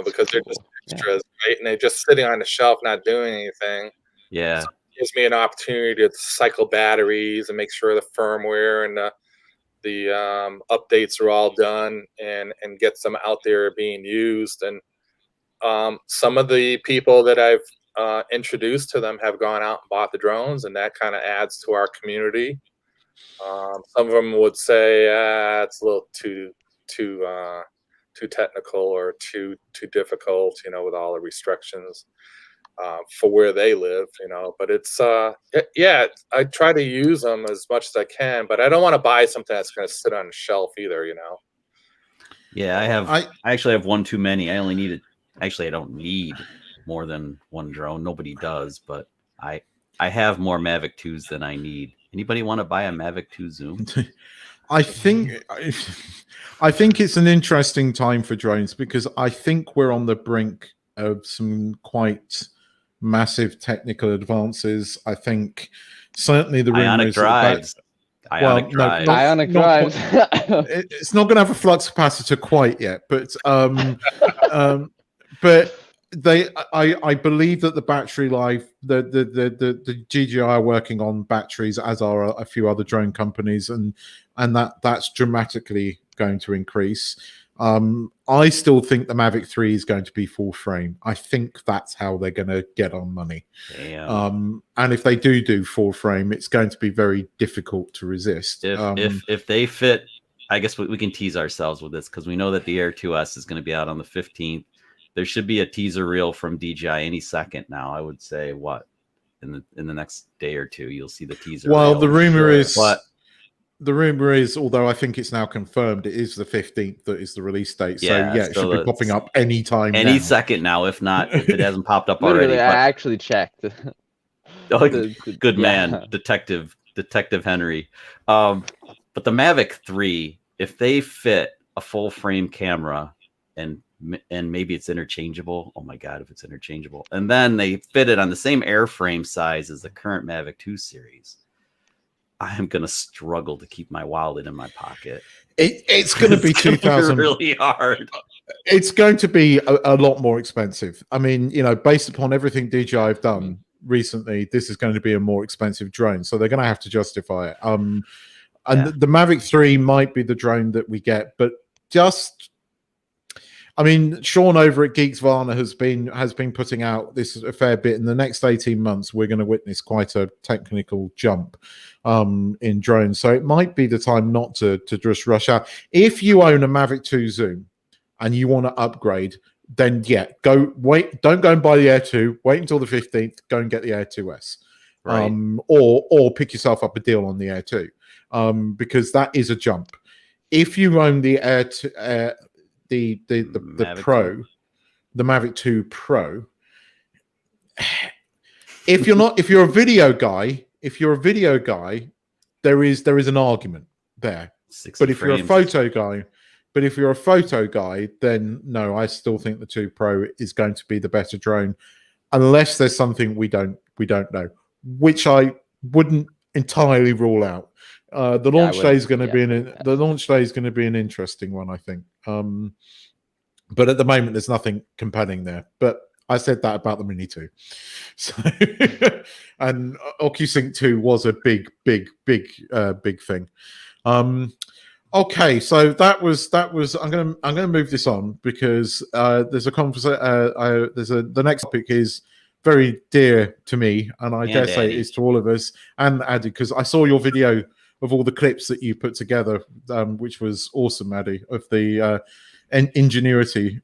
because they're just extras, right? And they're just sitting on the shelf, not doing anything. Yeah. So it gives me an opportunity to cycle batteries and make sure the firmware and the updates are all done, and get some out there being used. And some of the people that I've introduced to them have gone out and bought the drones, and that kind of adds to our community. Some of them would say it's a little too technical or too difficult, with all the restrictions for where they live, But it's I try to use them as much as I can, but I don't want to buy something that's going to sit on a shelf either, Yeah, I actually have one too many. I only need it. Actually, I don't need more than one drone. Nobody does, but I have more Mavic 2s than I need. Anybody want to buy a Mavic 2 Zoom? I think it's an interesting time for drones, because I think we're on the brink of some quite massive technical advances. I think certainly the ionic drives. Ionic drives. It's not going to have a flux capacitor quite yet, but I believe that the battery life, the DJI are working on batteries, as are a few other drone companies, and that's dramatically going to increase. I still think the Mavic 3 is going to be full frame. I think that's how they're going to get on money. Damn. And if they do full frame, it's going to be very difficult to resist. If they fit, I guess we can tease ourselves with this, because we know that the Air 2S is going to be out on the 15th. There should be a teaser reel from DJI any second now. I would say in the next day or two, you'll see the teaser. Well, reel. the rumor is, although I think it's now confirmed, it is the 15th that is the release date. So it should be popping up any second now. If not, if it hasn't popped up Literally, already. I actually checked. Good man, Detective Henry. But the Mavic 3, if they fit a full frame camera and maybe it's interchangeable. Oh my God, if it's interchangeable. And then they fit it on the same airframe size as the current Mavic 2 series, I am going to struggle to keep my wallet in my pocket. It's going to be 2,000. Really hard. It's going to be a lot more expensive. I mean, based upon everything DJI have done recently, this is going to be a more expensive drone. So they're going to have to justify it. And the Mavic 3 might be the drone that we get, but Sean over at Geeksvana has been putting out this a fair bit. In the next 18 months, we're going to witness quite a technical jump in drones. So it might be the time not to just rush out. If you own a Mavic 2 Zoom and you want to upgrade, then don't go and buy the Air 2. Wait until the 15th. Go and get the Air 2S, right. Or pick yourself up a deal on the Air 2, because that is a jump. If you own the Air 2, the Mavic 2 Pro, if you're a video guy, there is an argument there. But if you're a photo guy, then no, I still think the 2 Pro is going to be the better drone, unless there's something we don't know, which I wouldn't entirely rule out. The launch day is going to be an interesting one, I think. But at the moment, there's nothing compelling there. But I said that about the Mini 2. So, and OcuSync 2 was a big thing. Okay, so that was. I'm gonna move this on, because there's a conversation. The next topic is very dear to me, and I dare say it is to all of us, and Addy, because I saw your video of all the clips that you put together, which was awesome, Addy, of the Ingenuity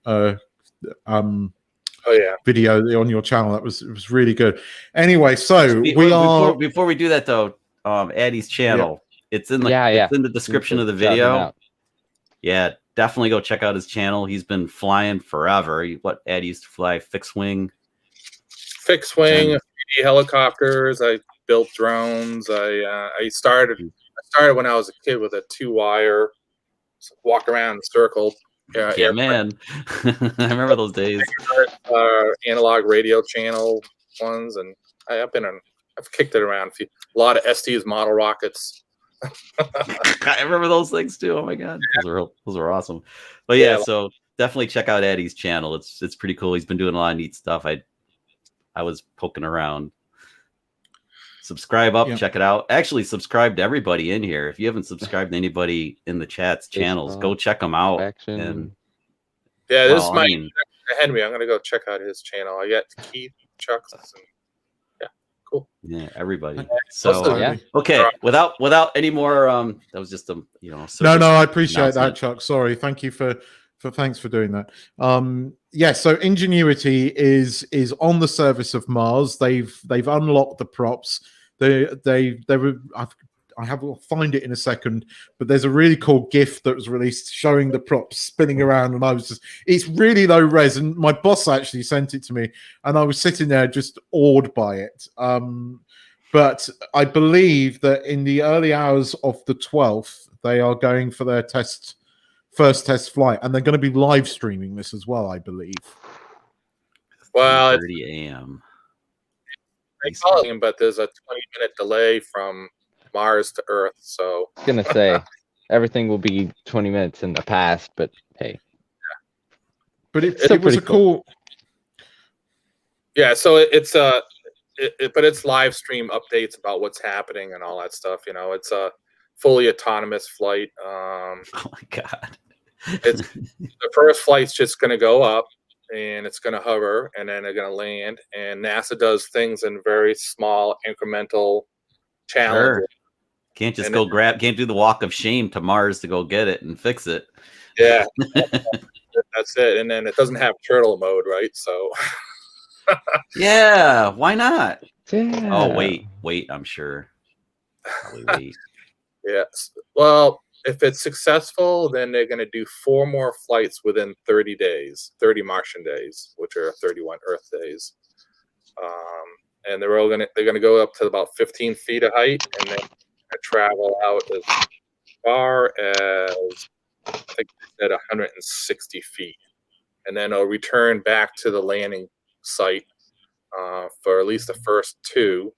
video on your channel. It was really good. Anyway, so before we do that though, Addy's channel, it's in the it's in the description of the video. Yeah, definitely go check out his channel. He's been flying forever. Addy used to fly fixed wing, 3D helicopters. I built drones. I started when I was a kid with a 2-wire, walk around in a circle. Yeah, man. I remember those days. Analog radio channel ones, and I've kicked it around. A lot of ST's model rockets. I remember those things too. Oh my god, those are awesome. But yeah, so definitely check out Addy's channel. It's pretty cool. He's been doing a lot of neat stuff. I was poking around. Subscribe up, check it out. Actually, subscribe to everybody in here. If you haven't subscribed to anybody in the chat's channels, go check them out. And this is my Henry. I'm gonna go check out his channel. I got Keith, Chuck, and cool. Yeah, everybody. So okay, without any more. That was just a No, I appreciate that, Chuck. Sorry, thank you thanks for doing that. So Ingenuity is on the surface of Mars. They've unlocked the props. I'll find it in a second, but there's a really cool GIF that was released showing the props spinning around, and it's really low res, and my boss actually sent it to me, and I was sitting there just awed by it. But I believe that in the early hours of the 12th, they are going for their first test flight, and they're going to be live streaming this as well, I believe. Well, 30 a.m. But there's a 20-minute delay from Mars to Earth, so I was gonna say everything will be 20 minutes in the past, but hey. But it was a cool. Yeah, so but it's live stream updates about what's happening and all that stuff. It's a fully autonomous flight. Oh my god! The first flight's just going to go up, and it's going to hover, and then they're going to land. And NASA does things in very small incremental challenges. Sure. Can't just can't do the walk of shame to Mars to go get it and fix it. Yeah, that's it. And then it doesn't have turtle mode, right? So. Yeah, why not? Yeah. Oh wait, I'm sure. Probably wait. Yes. Well, if it's successful, then they're going to do 4 more flights within 30 days, 30 Martian days, which are 31 Earth days. And they're going to go up to about 15 feet of height, and then travel out as far as I think they said 160 feet, and then they'll return back to the landing site for at least the first 2.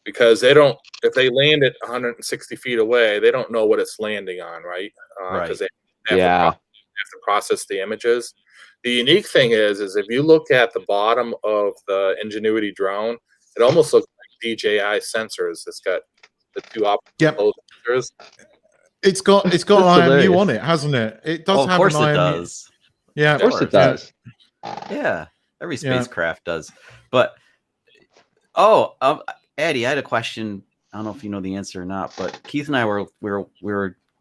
Because if they land at 160 feet away, they don't know what it's landing on, right? Because they have to process the images. The unique thing is if you look at the bottom of the Ingenuity drone, it almost looks like DJI sensors. It's got the 2 optical sensors. It's got IMU on it, hasn't it? It does. Of course it does. Yeah, of course it does. Yeah, every spacecraft does. But Addy, I had a question. I don't know if you know the answer or not, but Keith and I were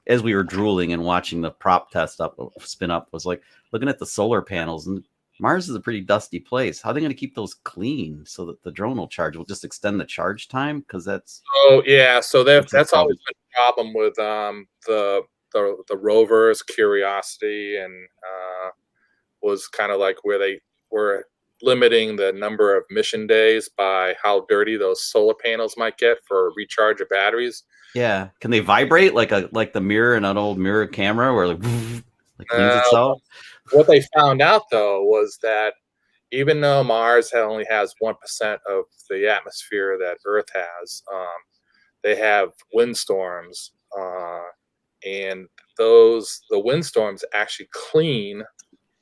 as we were drooling and watching the prop test spin up, was like looking at the solar panels, and Mars is a pretty dusty place. How are they going to keep those clean so that the drone will charge? Will just extend the charge time, because that's. Oh yeah, so that's always been a problem with the rovers. Curiosity and was kind of like where they were limiting the number of mission days by how dirty those solar panels might get for recharge of batteries. Yeah, can they vibrate like the mirror in an old mirror camera where like cleans itself? What they found out though was that even though Mars only has 1% of the atmosphere that Earth has, they have windstorms, and the windstorms actually clean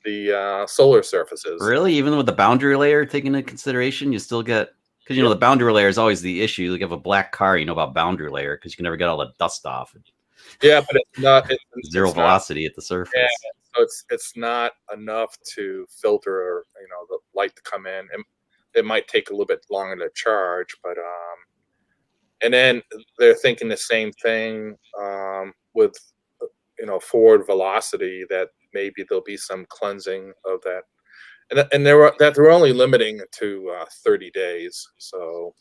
the solar surfaces. Really? Even with the boundary layer taken into consideration, you still get, because the boundary layer is always the issue. Like, you have a black car, you know about boundary layer because you can never get all the dust off. Yeah, but it's not zero velocity at the surface. Yeah, so it's not enough to filter, the light to come in. And it might take a little bit longer to charge, but and then they're thinking the same thing with forward velocity, that maybe there'll be some cleansing of that. and they're only limiting it to 30 days. So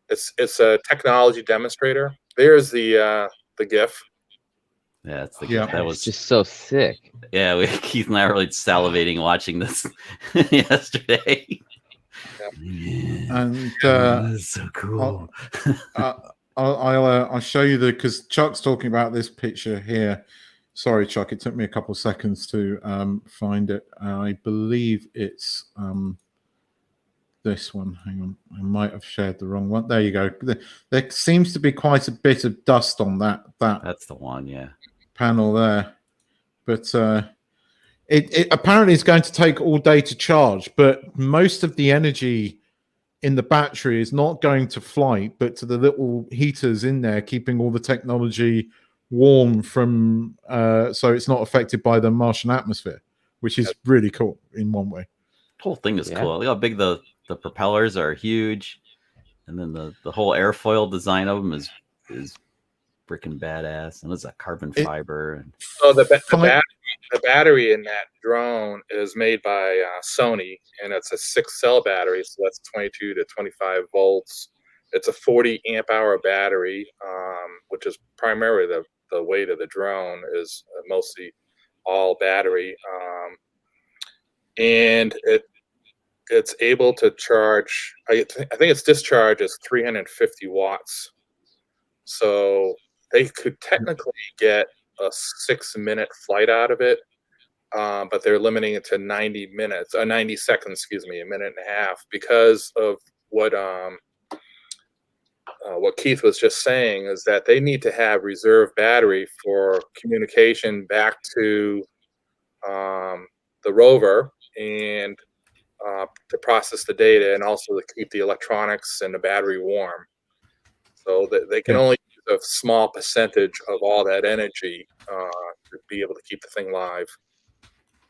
it's a technology demonstrator. There's the GIF. Yeah, it's the Yeah. that It's was just so sick. yeah. Keith and I were really salivating watching this yesterday. And That's so cool. I'll show you because Chuck's talking about this picture here. Sorry, Chuck, it took me a couple of seconds to find it. I believe it's this one. Hang on, I might have shared the wrong one. There you go. There seems to be quite a bit of dust on that That's the one, yeah. panel there, but it apparently is going to take all day to charge, but most of the energy in the battery is not going to flight, but to the little heaters in there, keeping all the technology warm from so it's not affected by the Martian atmosphere, which is really cool in one way. The whole thing is cool. Look how big the propellers are, huge, and then the whole airfoil design of them is freaking badass, and it's a carbon fiber. And so the battery in that drone is made by Sony, and it's a 6-cell battery, so that's 22 to 25 volts. It's a 40 amp hour battery, which is primarily the weight of the drone is mostly all battery, and it's able to charge. I think its discharge is 350 watts, so they could technically get a 6-minute flight out of it, but they're limiting it to 90 minutes, 90 seconds, excuse me, a minute and a half, because of what Keith was just saying, is that they need to have reserve battery for communication back to the rover and to process the data, and also to keep the electronics and the battery warm. So that they can only use a small percentage of all that energy to be able to keep the thing live.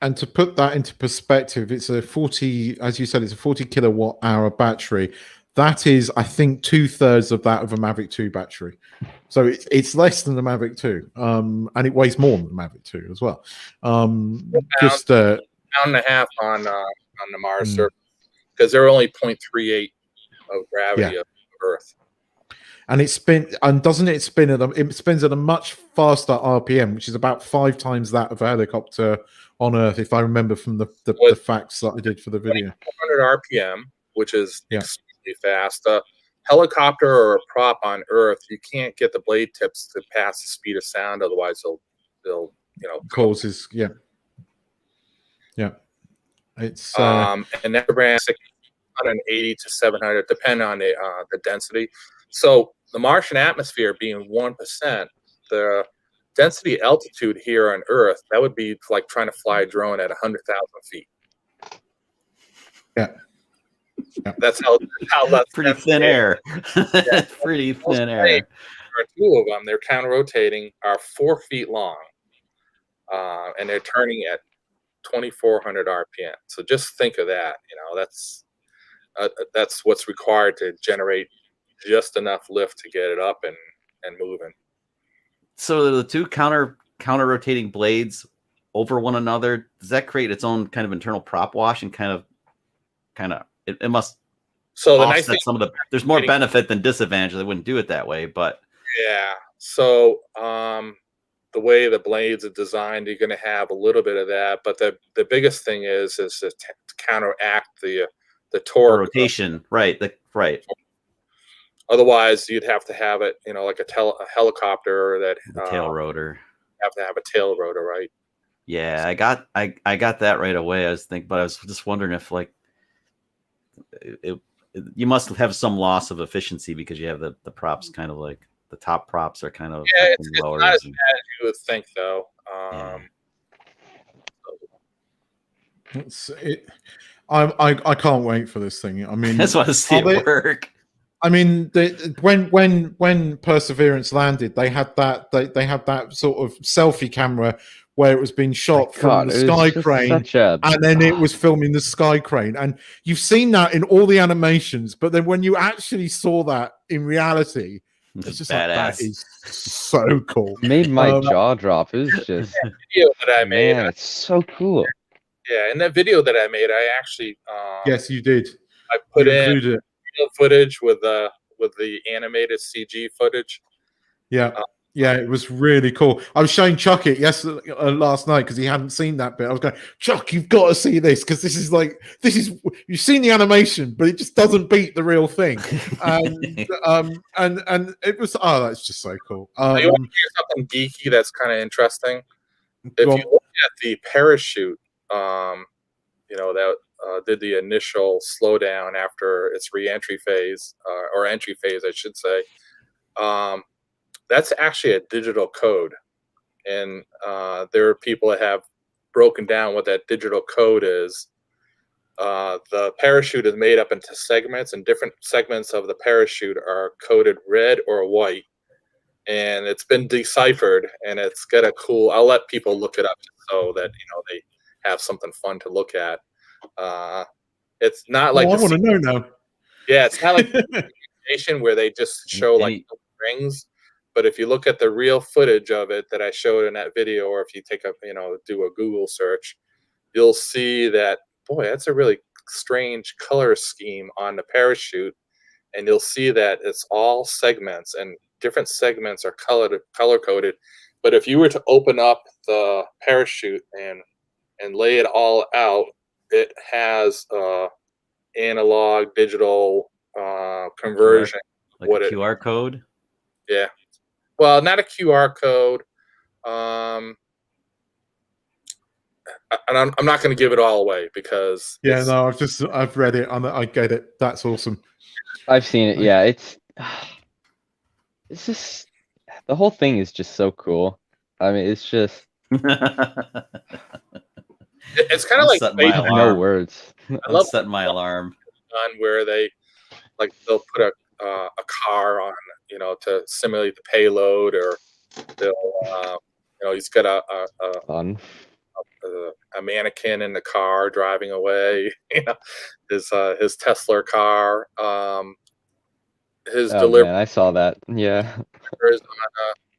And to put that into perspective, it's a 40, as you said, it's a 40 kilowatt hour battery. That is, I think, 2/3 of that of a Mavic 2 battery. So it's less than the Mavic 2, and it weighs more than the Mavic 2 as well. Just pound and a half on the Mars surface, because they're only 0.38 of gravity of Earth. And it doesn't it spin at it spins at a much faster RPM, which is about 5 times that of a helicopter on Earth, if I remember from the facts that I did for the video. 400 RPM, which is extremely fast. A helicopter or a prop on Earth, you can't get the blade tips to pass the speed of sound, otherwise they'll causes it's and that ran 680 to 700, depending on the density. So the Martian atmosphere being 1%, the density altitude here on Earth, that would be like trying to fly a drone at 100,000 feet. Yeah. That's how less pretty thin air. Pretty thin air. There are 2 of them. They're counter-rotating, are 4 feet long, and they're turning at 2,400 RPM. So just think of that. That's what's required to generate just enough lift to get it up and moving. So the 2 counter rotating blades over one another, does that create its own kind of internal prop wash and kind of it must so the offset nice thing, some of the there's more benefit than disadvantage. They wouldn't do it that way, but yeah. So the way the blades are designed, you're going to have a little bit of that, but the biggest thing is to counteract the torque rotation, right? Otherwise, you'd have to have it, like a helicopter that tail rotor. Have to have a tail rotor, right? Yeah, I got that right away. I was just wondering if you must have some loss of efficiency because you have the props kind of like the top props are kind of it's not as bad as you would think, though. I can't wait for this thing. I mean, that's why I see it work. I mean, when Perseverance landed, they had that that sort of selfie camera where it was being shot from the sky crane, and then it was filming the sky crane. And you've seen that in all the animations, but then when you actually saw that in reality, it's just badass. Like, that is so cool. It made my jaw drop. It was just video that I made. Man, it's so cool. Yeah, in that video that I made, I actually Yes, you did. I put in It. real footage with the animated CG footage. Yeah. Yeah, it was really cool. I was showing Chuck it last night because he hadn't seen that bit. I was going, Chuck, you've got to see this because this is you've seen the animation, but it just doesn't beat the real thing. And it was that's just so cool. You want to hear something geeky that's kind of interesting? If you look at the parachute, that did the initial slowdown after its re-entry phase or entry phase, I should say. That's actually a digital code, and there are people that have broken down what that digital code is. The parachute is made up into segments, and different segments of the parachute are coded red or white, and it's been deciphered, and it's got a cool. I'll let people look it up so that they have something fun to look at. It's not like I want to know now. Yeah, it's not like the where they just show like rings. But if you look at the real footage of it that I showed in that video, or if you take do a Google search, you'll see that, boy, that's a really strange color scheme on the parachute. And you'll see that it's all segments, and different segments are color coded. But if you were to open up the parachute and lay it all out, it has analog digital conversion. Like a QR code? Yeah. Well, not a QR code. And I'm not going to give it all away because I've read it and I get it. That's awesome. I've seen it. Yeah, it's just the whole thing is just so cool. I mean, it's just it's kind of like no words. I love setting my alarm on where they'll put a car on, to simulate the payload, or they'll, he's got a mannequin in the car driving away, his Tesla car, his delivery. Man, I saw that. Yeah. On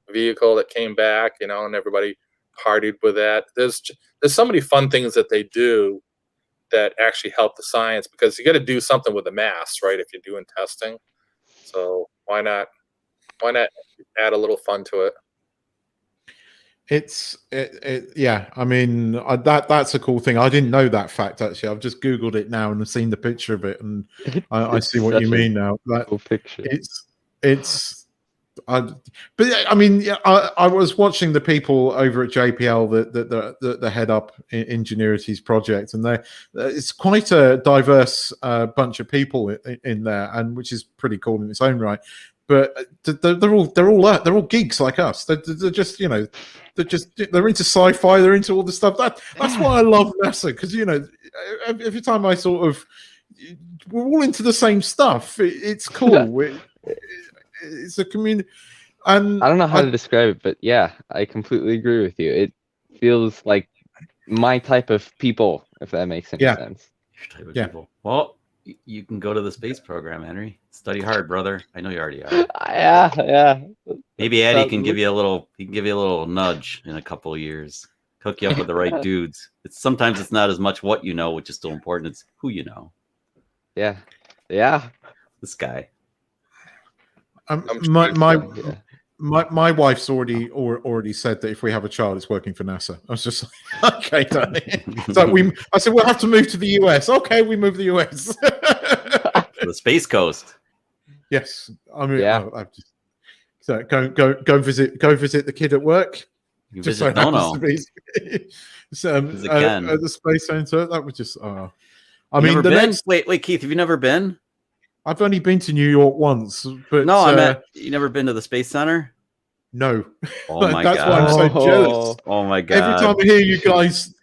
a vehicle that came back, and everybody partied with that. There's so many fun things that they do that actually help the science, because you got to do something with the mass, right? If you're doing testing, so why not add a little fun to it? Yeah. I mean, that's a cool thing. I didn't know that fact, actually. I've just Googled it now and seen the picture of it, and I see what you mean now. That cool picture. But I mean, I was watching the people over at JPL that head up Ingenuity's project, and it's quite a diverse bunch of people in there, and which is pretty cool in its own right. But they're all geeks like us. They're just they're into sci-fi. They're into all the stuff. That's why I love NASA, because every time we're all into the same stuff. It's cool. It's a community, and I don't know how to describe it, but yeah, I completely agree with you. It feels like my type of people, if that makes any sense. Your type of people. Well, you can go to the space program, Henry. Study hard, brother. I know you already are. Yeah. Maybe Addy can give you a little nudge in a couple of years. Hook you up with the right dudes. Sometimes it's not as much what you know, which is still important. It's who you know. Yeah. This guy. My wife's already said that if we have a child, it's working for NASA. I was just like, okay, Danny. So I said we'll have to move to the US. Okay, we move to the US. The Space Coast. Yes, I mean, I've just go visit the kid at work. You just visit so at the Space Center. That was just. I mean, wait, Keith, have you never been? I've only been to New York once, but no, I meant you never been to the Space Center? No. Oh my That's god! why I'm so jealous. Oh my god! Every time I hear you guys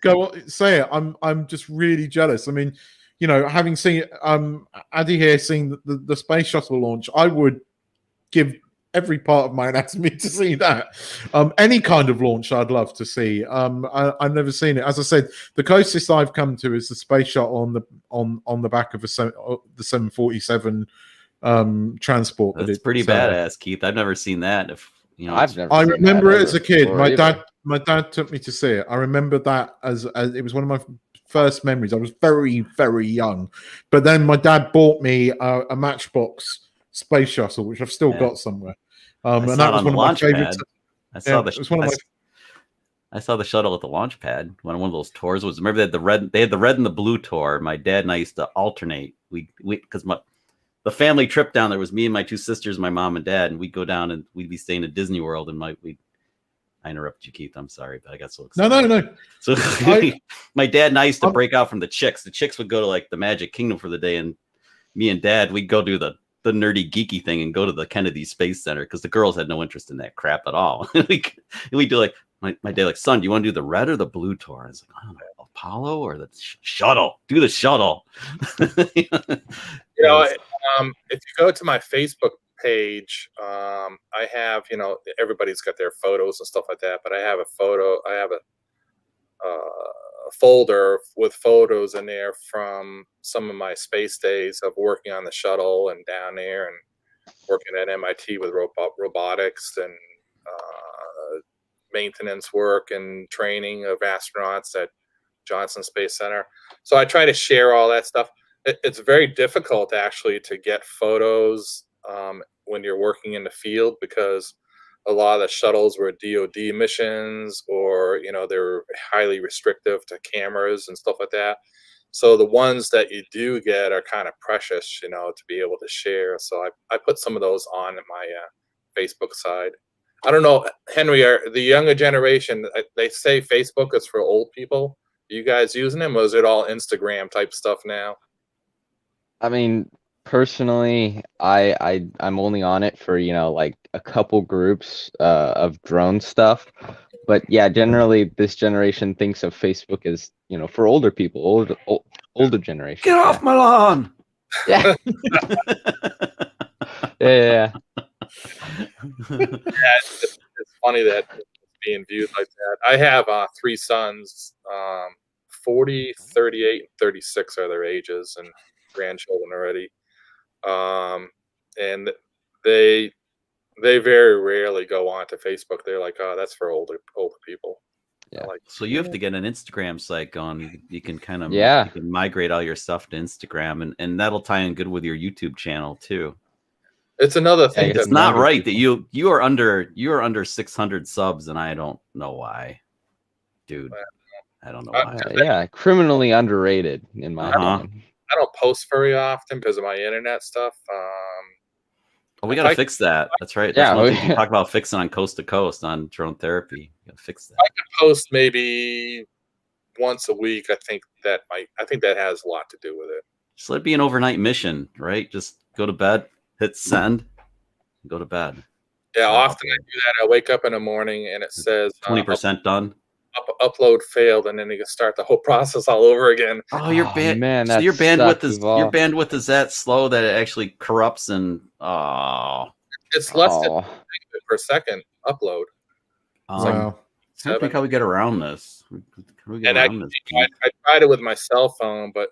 say it, I'm just really jealous. I mean, having seen Addy here seeing the space shuttle launch, I would give every part of my anatomy to see that. Any kind of launch I'd love to see. I've never seen it. As I said, the closest I've come to is the space shuttle on the back of the 747 transport. That's pretty badass, Keith. I've never seen that. I remember it as a kid. My dad took me to see it. I remember that as it was one of my first memories. I was very, very young, but then my dad bought me a Matchbox space shuttle, which I've still got somewhere. And that was one of my favorites. I saw it was one of my. I saw the shuttle at the launch pad. One of those tours was, remember, they had the red. They had the red and the blue tour. My dad and I used to alternate. We because the family trip down there was me and my two sisters, my mom and dad, and we'd go down and we'd be staying at Disney World. And I interrupted you, Keith. I'm sorry, but I got so excited. No. So my dad and I used to break out from the chicks. The chicks would go to like the Magic Kingdom for the day, and me and Dad, we'd go do the nerdy geeky thing and go to the Kennedy Space Center because the girls had no interest in that crap at all. we do like my dad, like, son, do you want to do the red or the blue tour? I was like, I don't know, Apollo or the shuttle? Do the shuttle. You know, if you go to my Facebook page, I have, you know, everybody's got their photos and stuff like that, but I have a folder with photos in there from some of my space days of working on the shuttle and down there and working at MIT with robotics and maintenance work and training of astronauts at Johnson Space Center. So I try to share all that stuff. It's very difficult actually to get photos when you're working in the field because a lot of the shuttles were DoD missions, or, you know, they're highly restrictive to cameras and stuff like that. So the ones that you do get are kind of precious, you know, to be able to share. So I put some of those on my Facebook side. I don't know, Henry, the younger generation, they say Facebook is for old people. Are you guys using them, or is it all Instagram type stuff now? I mean, personally, I'm only on it for, you know, like a couple groups of drone stuff. But yeah, generally this generation thinks of Facebook as, you know, for older people, older generation. Get off my lawn. Yeah. Yeah. It's funny that it's being viewed like that. I have 3 sons, 40, 38, and 36 are their ages, and grandchildren already. And they very rarely go on to Facebook. They're like, oh, that's for older people. Yeah. Like, so you have to get an Instagram site going. You can kind of you can migrate all your stuff to Instagram, and that'll tie in good with your YouTube channel too. It's another thing. It's not right that you are under 600 subs, and I don't know why, dude. I don't know why. Yeah, criminally underrated in my opinion. I don't post very often because of my internet stuff. Oh, we gotta fix that. That's right. That's one thing we talk about fixing on Coast to Coast on Drone Therapy. You gotta fix that. I can post maybe once a week. I think that has a lot to do with it. Just let it be an overnight mission, right? Just go to bed, hit send, and go to bed. Yeah, often I do that. I wake up in the morning and it says 20% done. Upload failed, and then you can start the whole process all over again. Oh, your man, so your bandwidth is that slow that it actually corrupts and it's less than megabit per second upload. Wow. I think how we get around this. I tried it with my cell phone, but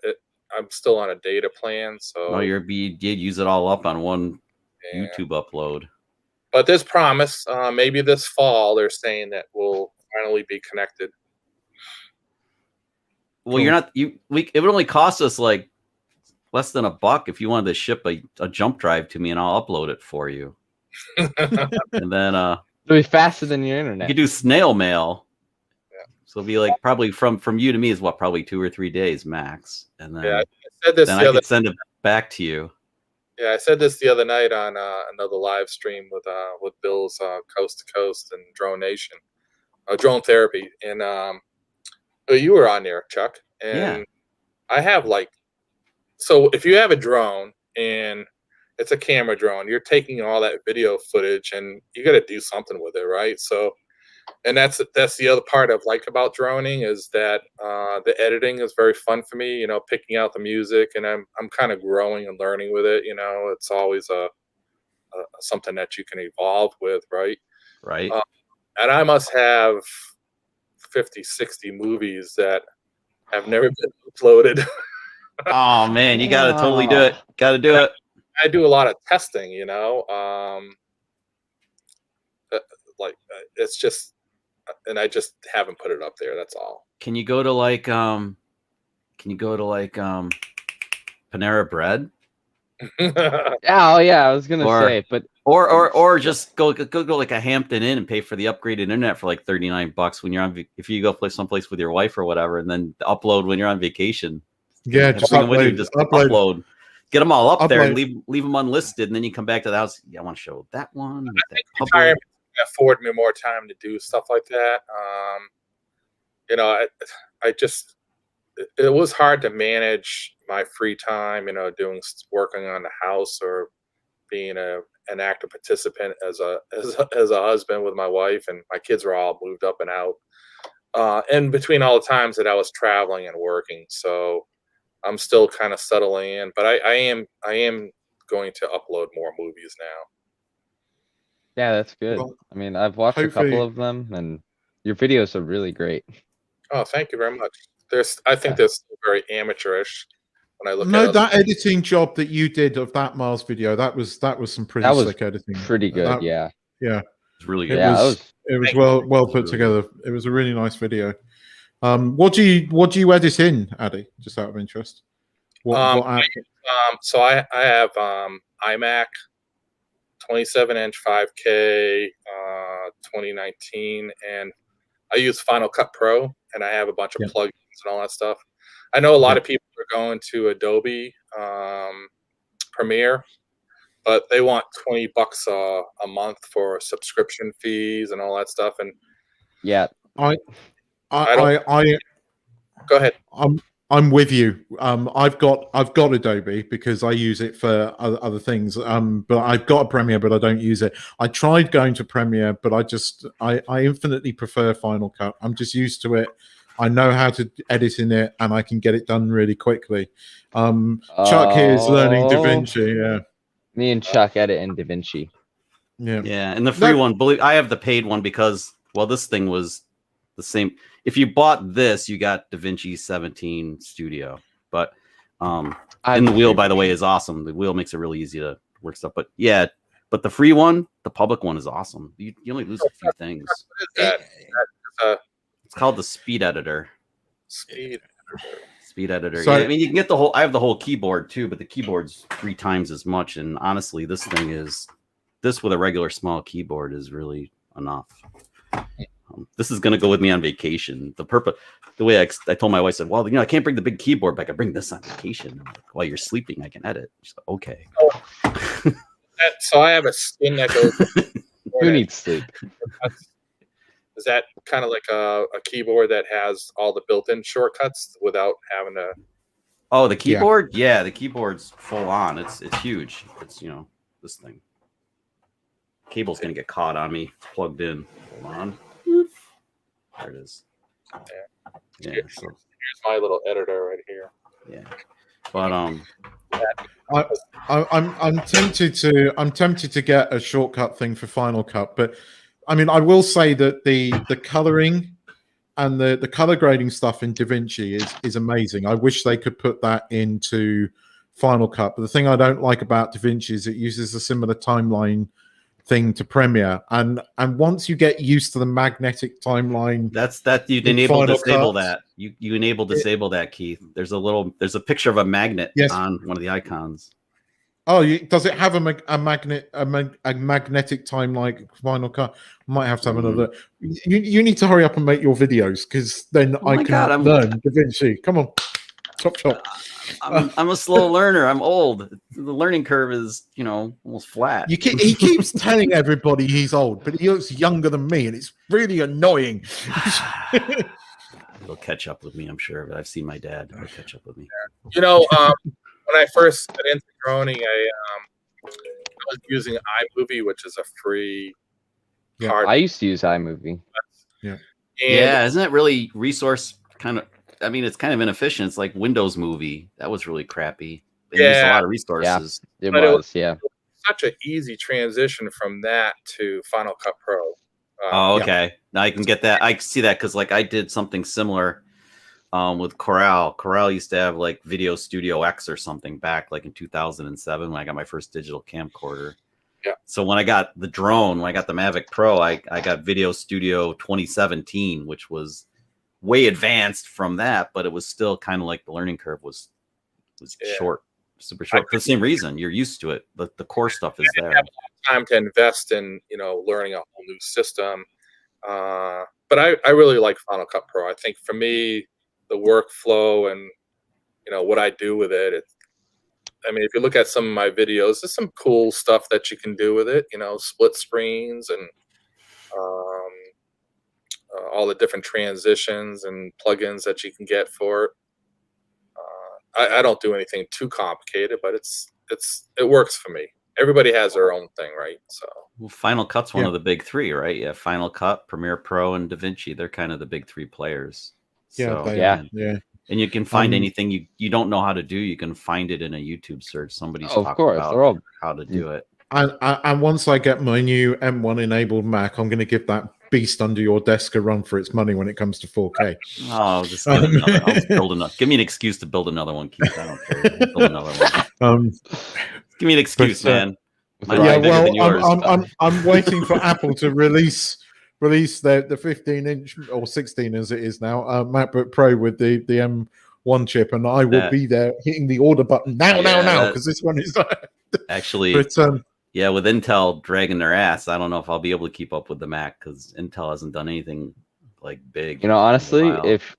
I'm still on a data plan. So you did use it all up on one YouTube upload. But this promise, maybe this fall, they're saying that we'll finally be connected. Well, it would only cost us like less than $1 if you wanted to ship a jump drive to me, and I'll upload it for you. And then it'll be faster than your internet. You could do snail mail. Yeah. So it'll be like probably from you to me is probably 2 or 3 days max. And then I said this I could send it back to you. Yeah, I said this the other night on another live stream with Bill's Coast to Coast and Drone Nation, Drone Therapy, and you were on there, Chuck, and I have so if you have a drone and it's a camera drone, you're taking all that video footage and you got to do something with it, right? So, and that's the other part I like about droning is that the editing is very fun for me. You know, picking out the music, and I'm kind of growing and learning with it. You know, it's always something that you can evolve with, right? Right. And I must have 50, 60 movies that have never been uploaded. Oh man, you got to totally do it. Got to do it. I do a lot of testing, you know. It's just, and I just haven't put it up there. That's all. Can you go to Can you go to like Panera Bread? Oh yeah, I was gonna say, but or just go like a Hampton Inn and pay for the upgraded internet for like $39 when you're on if you go play someplace with your wife or whatever, and then upload when you're on vacation. Yeah, just bring them with you, upload, just upload. upload. Get them all up there and Upload. leave them unlisted, and then you come back to the house. Yeah, I want to show that one. I think retirement afford me more time to do stuff like that. You know, I just it was hard to manage my free time. You know, working on the house or being an active participant as a husband with my wife, and my kids were all moved up and out. And between all the times that I was traveling and working, so I'm still kind of settling in. But I am going to upload more movies now. yeah, that's good. Well, I mean, I've watched a hopefully- couple of them, and your videos are really great. Oh, thank you very much. I think they're still very amateurish when I look No, at that editing job that you did of that Mars video, that was some pretty That was slick editing. Pretty good, That- yeah. Yeah. It's really It good. Yeah, was well put together. It was a really nice video. What do you edit in, Addy? Just out of interest. What app? So I have iMac 27-inch 5K 2019, and I use Final Cut Pro, and I have a bunch of plugins and all that stuff. I know a lot of people are going to Adobe Premiere, but they want $20 a month for subscription fees and all that stuff. And Yeah, I go ahead. I'm with you. I've got Adobe because I use it for other things. But I've got a Premiere, but I don't use it. I tried going to Premiere, but I infinitely prefer Final Cut. I'm just used to it. I know how to edit in it, and I can get it done really quickly. Chuck here is learning DaVinci. Yeah, me and Chuck edit in DaVinci. yeah. And the free one, I have the paid one because, well, this thing was the same. If you bought this, you got DaVinci 17 Studio. But and the wheel, by the way, is awesome. The wheel makes it really easy to work stuff. But yeah, but the free one, the public one, is awesome. You only lose a few things. What is that? It's called the Speed Editor. Speed Editor. So, yeah, I mean, you can get the whole. I have the whole keyboard too, but the keyboard's 3 times as much. And honestly, this with a regular small keyboard is really enough. This is going to go with me on vacation. The way I told my wife, I said, well, I can't bring the big keyboard, but I can bring this on vacation. Like, while you're sleeping, I can edit. She's like, okay. So I have a skin that goes. Who needs sleep? Is that kind of like a keyboard that has all the built-in shortcuts without having to? Oh, the keyboard? Yeah, the keyboard's full on. It's huge. It's this thing. Cable's gonna get caught on me. It's plugged in. Hold on. There it is. Yeah. Here's my little editor right here. Yeah. But I'm tempted to get a shortcut thing for Final Cut, but I mean, I will say that the coloring and the color grading stuff in DaVinci is amazing. I wish they could put that into Final Cut, but the thing I don't like about DaVinci is it uses a similar timeline thing to Premiere, and once you get used to the magnetic timeline, that you enable disable that. You enable disable that, Keith. There's a picture of a magnet on one of the icons. Oh, does it have a magnetic time like Final Cut? Might have to have another. You need to hurry up and make your videos, because then I can learn DaVinci. Come on, chop chop. I'm a slow learner. I'm old. The learning curve is almost flat. He keeps telling everybody he's old, but he looks younger than me, and it's really annoying. He'll catch up with me, I'm sure. But I've seen my dad. He'll catch up with me. When I first got into droning, I was using iMovie, which is a free. I used to use iMovie. Yeah. Isn't it really resource kind of? I mean, it's kind of inefficient. It's like Windows Movie. That was really crappy. They used a lot of resources. Yeah, it was. Such an easy transition from that to Final Cut Pro. Okay. Now I can get that. I see that because I did something similar with Corel. Corel used to have like Video Studio X or something back in 2007 when I got my first digital camcorder. Yeah. So when I got the drone, when I got the Mavic Pro, I got Video Studio 2017, which was way advanced from that, but it was still kind of like the learning curve was short, super short for the same reason. You're used to it. The core stuff is there. Time to invest in, you know, learning a whole new system. But I really like Final Cut Pro. I think for me, the workflow and, you know, what I do with it, I mean, if you look at some of my videos, there's some cool stuff that you can do with it, you know, split screens and all the different transitions and plugins that you can get for it. I don't do anything too complicated, but it works for me. Everybody has their own thing, right? So, well, Final Cut's one of the big three, right? Yeah, Final Cut, Premiere Pro, and DaVinci. They're kind of the big three players. Yeah, so, yeah. And you can find anything you don't know how to do. You can find it in a YouTube search. Somebody's talking about how to do it. And once I get my new M1 enabled Mac, I'm going to give that beast under your desk a run for its money when it comes to 4K. Oh, just get another. I'll build another. Give me an excuse to build another one, Keith. I don't care. I'll build another one. Give me an excuse, man. Yeah, well, I'm waiting for Apple to release the 15-inch or 16 as it is now MacBook Pro with the M1 chip, and I will be there hitting the order button now because this one is actually. But, yeah, with Intel dragging their ass, I don't know if I'll be able to keep up with the Mac because Intel hasn't done anything like big. You know, honestly, if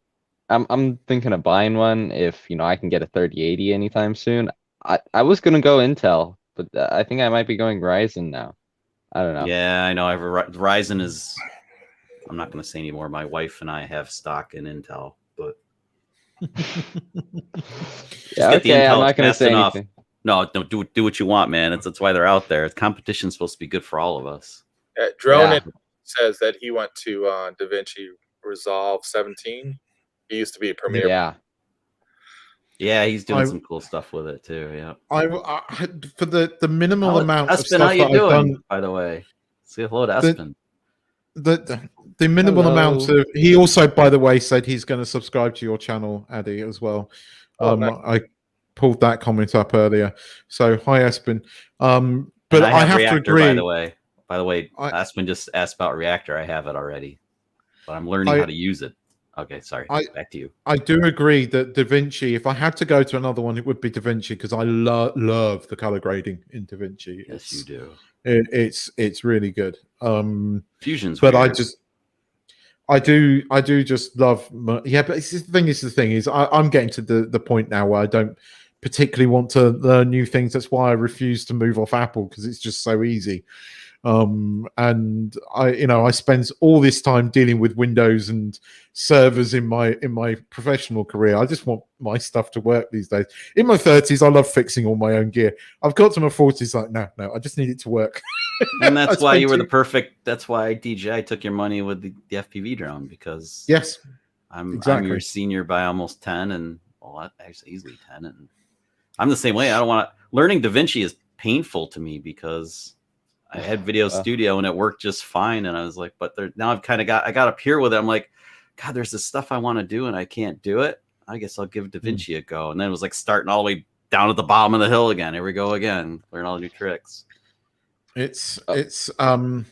I'm thinking of buying one, if you know I can get a 3080 anytime soon. I was gonna go Intel, but I think I might be going Ryzen now. I don't know. Yeah, I know. Ryzen is. I'm not going to say anymore. My wife and I have stock in Intel, but yeah, okay. I'm not going to say anything. No, do what you want, man. That's why they're out there. Competition's supposed to be good for all of us. Drone says that he went to DaVinci Resolve 17. He used to be a Premiere. Yeah, he's doing some cool stuff with it too. Yeah. For the minimal amount of stuff how you that doing, I've done, by the way. Say hello to Espen. The minimal amount of he also, by the way, said he's going to subscribe to your channel, Addy, as well. Nice. I pulled that comment up earlier. So hi, Espen. But I have to agree. By the way, Espen just asked about Reactor. I have it already, but I'm learning how to use it. Okay, sorry. Back to you. I do agree that DaVinci, if I had to go to another one, it would be DaVinci because I love the color grading in DaVinci. Yes, you do. It's really good. Fusion's but weird. I do just love. But the thing is, I'm getting to the point now where I don't particularly want to learn new things. That's why I refuse to move off Apple because it's just so easy. And I spend all this time dealing with Windows and servers in my professional career. I just want my stuff to work these days. In my 30s, I love fixing all my own gear. I've got to my 40s, like no, I just need it to work. And that's why you were the perfect. That's why DJI took your money with the FPV drone because yes, I'm your senior by almost 10, and actually easily 10, and I'm the same way. I don't want to. Learning DaVinci is painful to me because I had Video Studio and it worked just fine. And I was like, but now I've kind of I got up here with it. I'm like, God, there's this stuff I want to do and I can't do it. I guess I'll give DaVinci a go. And then it was like starting all the way down at the bottom of the hill again. Here we go again. Learn all the new tricks. It's data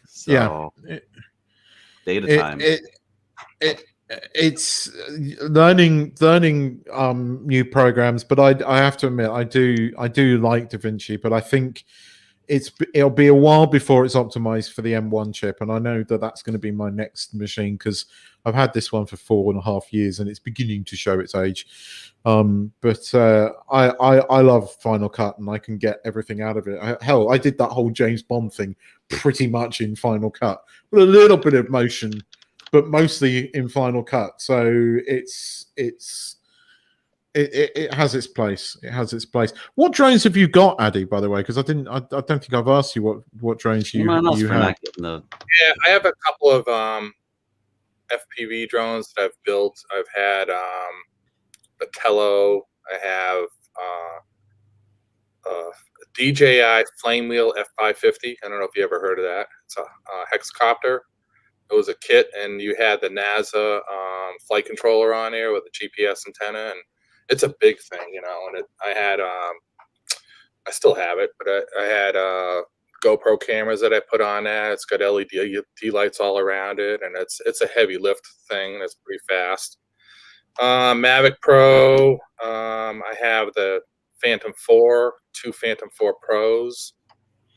time. It's learning new programs, but I have to admit I do like DaVinci, but I think it'll be a while before it's optimized for the M1 chip, and I know that that's going to be my next machine because I've had this one for 4.5 years and it's beginning to show its age. But I love Final Cut and I can get everything out of it. I did that whole James Bond thing pretty much in Final Cut with a little bit of motion, but mostly in Final Cut. So it has its place. It has its place. What drones have you got, Addy? By the way, because I don't think I've asked you what drones you have. Yeah, I have a couple of FPV drones that I've built. I've had the Tello. I have a DJI Flamewheel F550. I don't know if you ever heard of that. It's a hexcopter. It was a kit, and you had the NASA flight controller on there with the GPS antenna, and it's a big thing, And I had, I still have it, but I had GoPro cameras that I put on that. It's got LED lights all around it, and it's a heavy lift thing. That's pretty fast. Mavic Pro. I have the Phantom 4, 2 Phantom 4 Pros,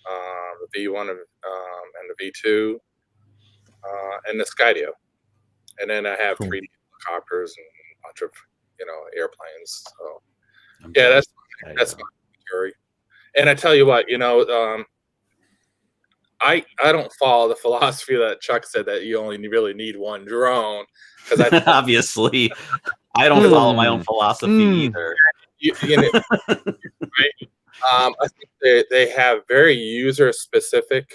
the V1 and the V2, and the Skydio. And then I have Cool. 3D helicopters and a bunch of, airplanes. So I'm yeah, jealous. that's my theory. And I tell you what, I don't follow the philosophy that Chuck said that you only really need one drone, because Obviously, I don't follow my own philosophy either. Right? I think they have very user specific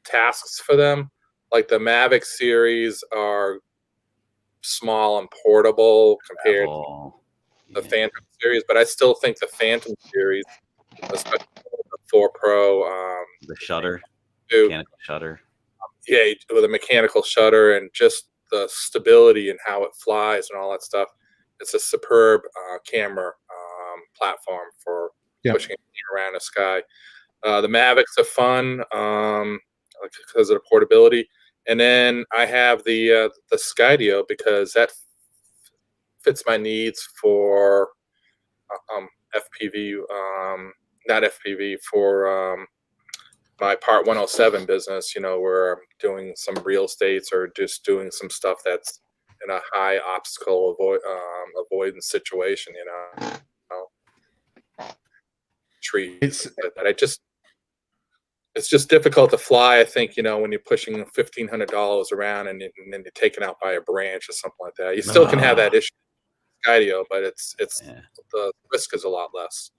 tasks for them. Like the Mavic series are small and portable compared to the Phantom series, but I still think the Phantom series, especially the 4 Pro, the shutter, too, mechanical shutter. Yeah, with a mechanical shutter and just the stability and how it flies and all that stuff. It's a superb camera platform for pushing around the sky. The Mavics are fun because of the portability. And then I have the Skydio because that fits my needs for FPV, not FPV, for my Part 107 business, where I'm doing some real estates or just doing some stuff that's in a high obstacle avoidance situation, trees. It's just difficult to fly. I think, when you're pushing $1,500 around and then you're taken out by a branch or something like that. You still can have that issue with Skydio, but the risk is a lot less.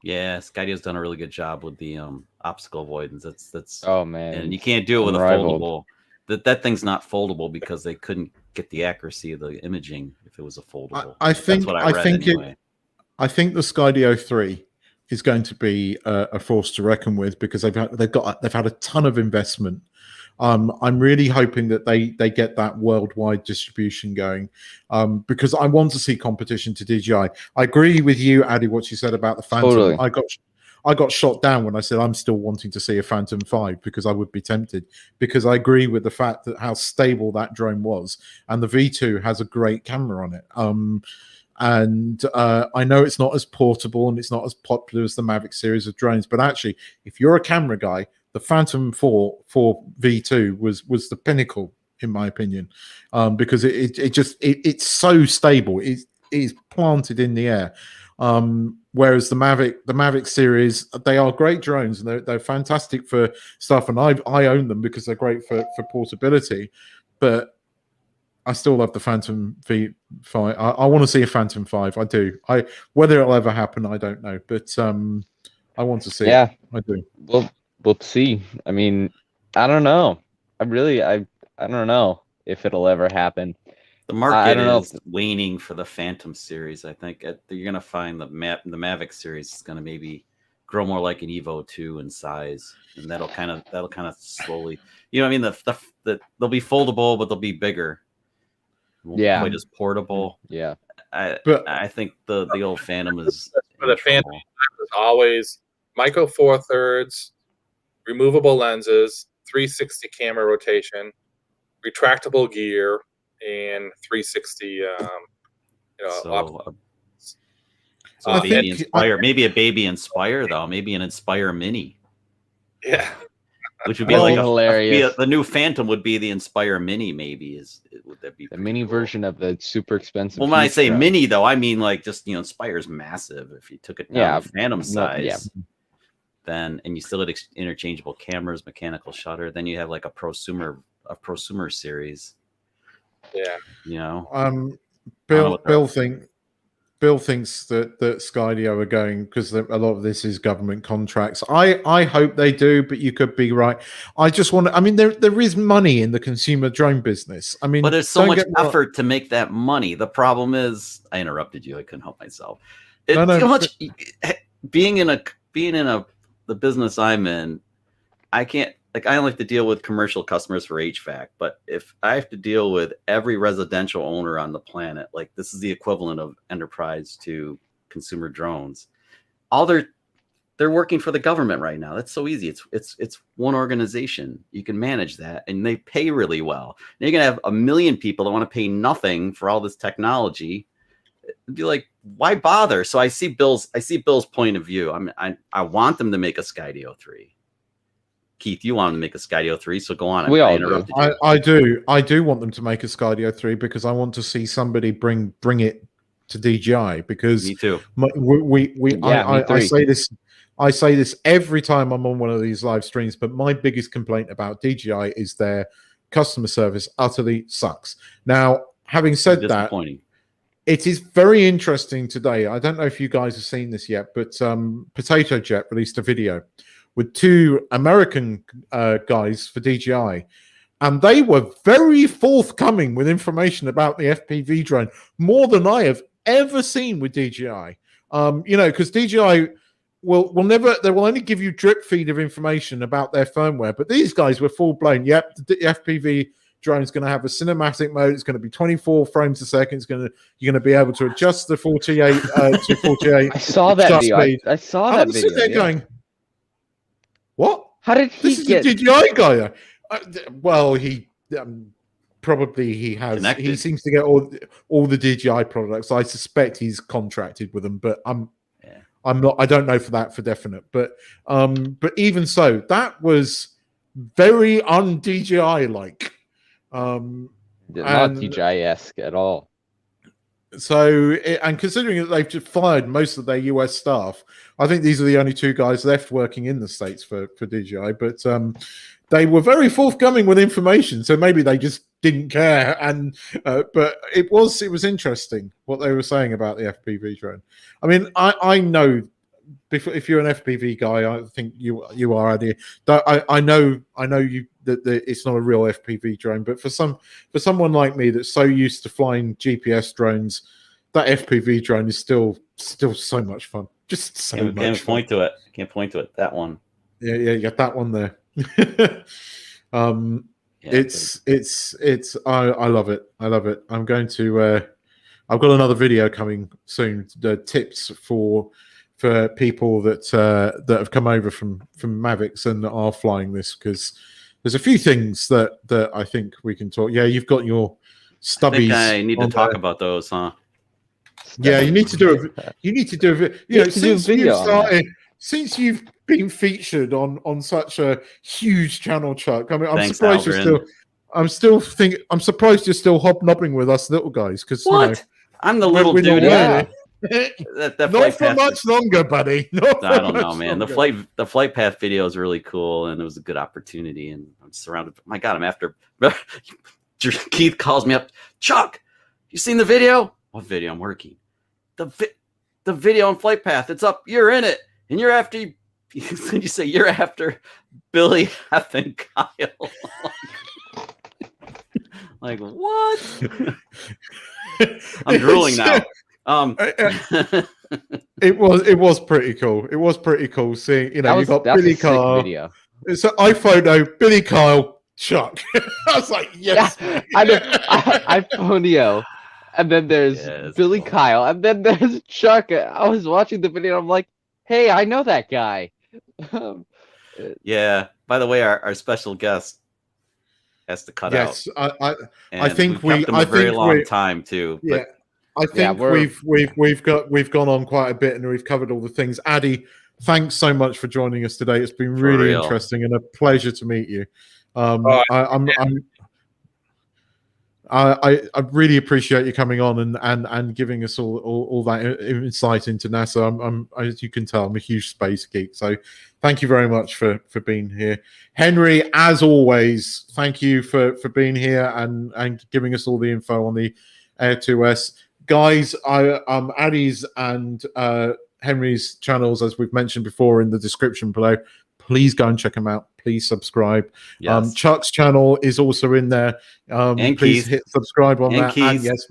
Yeah, Skydio's done a really good job with the obstacle avoidance. That's oh man, and you can't do it with unrivaled. a foldable. That thing's not foldable because they couldn't get the accuracy of the imaging if it was a foldable. I think that's what I read anyway. I think the Skydio 3 is going to be a force to reckon with because they've had a ton of investment. I'm really hoping that they get that worldwide distribution going because I want to see competition to DJI. I agree with you, Addy, what you said about the Phantom. Totally. I got shot down when I said I'm still wanting to see a Phantom 5 because I would be tempted, because I agree with the fact that how stable that drone was, and the V2 has a great camera on it. And I know it's not as portable and it's not as popular as the Mavic series of drones, but actually, if you're a camera guy, the Phantom 4 V2 was the pinnacle, in my opinion, because it's so stable. It is planted in the air. Whereas the Mavic series, they are great drones and they're fantastic for stuff, and I own them because they're great for portability. But I still love the Phantom V5. I want to see a Phantom 5. I do. Whether it'll ever happen, I don't know. But I want to see it. I do. Well, we'll see. I mean, I don't know. I don't know if it'll ever happen. The market is waning for the Phantom series. I think you're going to find the Mavic series is going to maybe grow more like an Evo 2 in size, and that'll kind of slowly. I mean, they'll be foldable, but they'll be bigger. Yeah, quite as portable. Yeah, I think the old Phantom is for the Phantom. Was always micro Four Thirds, removable lenses, 360 camera rotation, retractable gear, and 360. Maybe a baby Inspire though. Maybe an Inspire Mini. Yeah. Which would be hilarious. The new Phantom would be the Inspire Mini, maybe. Would that be the mini version of the super expensive? Well, when I say mini, though, I mean like just Inspire's massive. If you took it down to Phantom size, then and you still had interchangeable cameras, mechanical shutter, then you have like a prosumer series. Yeah, Bill thinks that Skydio are going because a lot of this is government contracts. I hope they do, but you could be right. I just want to. I mean, there is money in the consumer drone business. I mean, but there's so much effort to make that money. The problem is, I interrupted you. I couldn't help myself. Being in the business I'm in, I can't. Like, I only have to deal with commercial customers for HVAC, but if I have to deal with every residential owner on the planet, like this is the equivalent of enterprise to consumer drones. All they're they're working for the government right now. That's so easy. It's one organization. You can manage that, and they pay really well. Now you're gonna have 1 million people that want to pay nothing for all this technology. It'd be like, why bother? So I see Bill's point of view. I want them to make a Skydio 3. Keith, you want them to make a Skydio 3, so go on. We all interrupted do. you. I do want them to make a Skydio 3 because I want to see somebody bring it to DJI, because Me too. I say this every time I'm on one of these live streams, but my biggest complaint about DJI is their customer service utterly sucks. Now, having said that, it is very interesting today. I don't know if you guys have seen this yet, but Potato Jet released a video with 2 American guys for DJI, and they were very forthcoming with information about the FPV drone, more than I have ever seen with DJI. Because DJI will only give you drip feed of information about their firmware, but these guys were full blown. Yep, the FPV drone is going to have a cinematic mode. It's going to be 24 frames a second. You're going to be able to adjust the 48 to 48. I saw that video. I saw that video. Sitting there going, what? How did he get? This is a DJI guy. Well, he probably he has. Connected. He seems to get all the DJI products. I suspect he's contracted with them, but I'm not. I don't know for definite. But even so, that was very un-DJI like. Not DJI-esque at all. So, and considering that they've just fired most of their US staff, I think these are the only 2 guys left working in the States for DJI. But they were very forthcoming with information, so maybe they just didn't care. And but it was interesting what they were saying about the FPV drone. I mean, I know. If you're an FPV guy, I think you are, Addy. I know you that it's not a real FPV drone, but for someone like me that's so used to flying GPS drones, that FPV drone is still so much fun. Just so much. Can't point to it. Can't point to it. That one. Yeah, you got that one there. I love it. I love it. I'm going to. I've got another video coming soon. The tips for people that have come over from Mavics and are flying this, because there's a few things that I think we can talk. Yeah, you've got your stubbies. I need to talk about those, huh? Yeah, you need to do it. You need to do it. Since you've been featured on such a huge channel, Chuck. I mean, I'm surprised you're still. I'm surprised you're still hobnobbing with us little guys, because I'm the little dude. That not for much longer, buddy. I don't know, man. The flight path video is really cool, and it was a good opportunity. And I'm surrounded. My God, I'm after. Keith calls me up. Chuck, you seen the video? What video? I'm working. The video on flight path. It's up. You're in it, and you're after. You say you're after Billy effing Kyle. Like what? I'm drooling now. It was pretty cool. It was pretty cool seeing, you got Billy Kyle. Video. It's an iPhoto, Billy Kyle, Chuck. I was like, yes. Yeah, iPhoneo. And then there's Billy Kyle. And then there's Chuck. I was watching the video and I'm like, hey, I know that guy. Yeah. By the way, our special guest has to cut out. Yes, I think we kept him a very long time too. Yeah. I think we've gone on quite a bit and we've covered all the things. Addy, thanks so much for joining us today. It's been really interesting and a pleasure to meet you. I really appreciate you coming on and giving us all that insight into NASA. I'm as you can tell, I'm a huge space geek. So thank you very much for being here. Henry, as always, thank you for being here and giving us all the info on the Air 2S. Guys, Addy's and Henry's channels, as we've mentioned before, in the description below. Please go and check them out. Please subscribe. Yes. Chuck's channel is also in there. And please hit subscribe on that. Keith. And yes,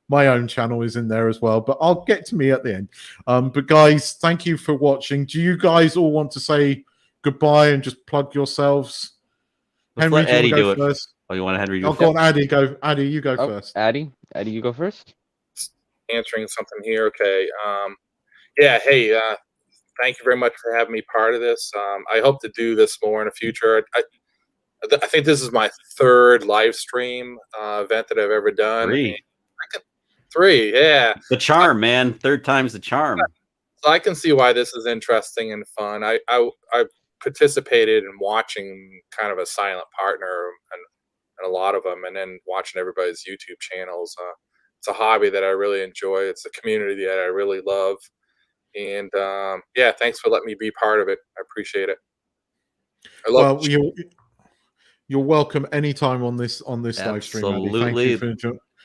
my own channel is in there as well. But I'll get to me at the end. But guys, thank you for watching. Do you guys all want to say goodbye and just plug yourselves? Henry, do you go first? Oh, you want Henry to go? Go on, Addy. Go. Addy, you go first. Addy, you go first. Answering something here. Okay. Yeah. Hey. thank you very much for having me part of this. I hope to do this more in the future. I think this is my third live stream event that I've ever done. 3. 3, yeah. The charm, man. 3rd time's the charm. So I can see why this is interesting and fun. I participated in watching kind of a silent partner and a lot of them, and then watching everybody's YouTube channels. It's a hobby that I really enjoy. It's a community that I really love. And yeah, thanks for letting me be part of it. I appreciate it. I love you're welcome anytime on this live stream. Absolutely.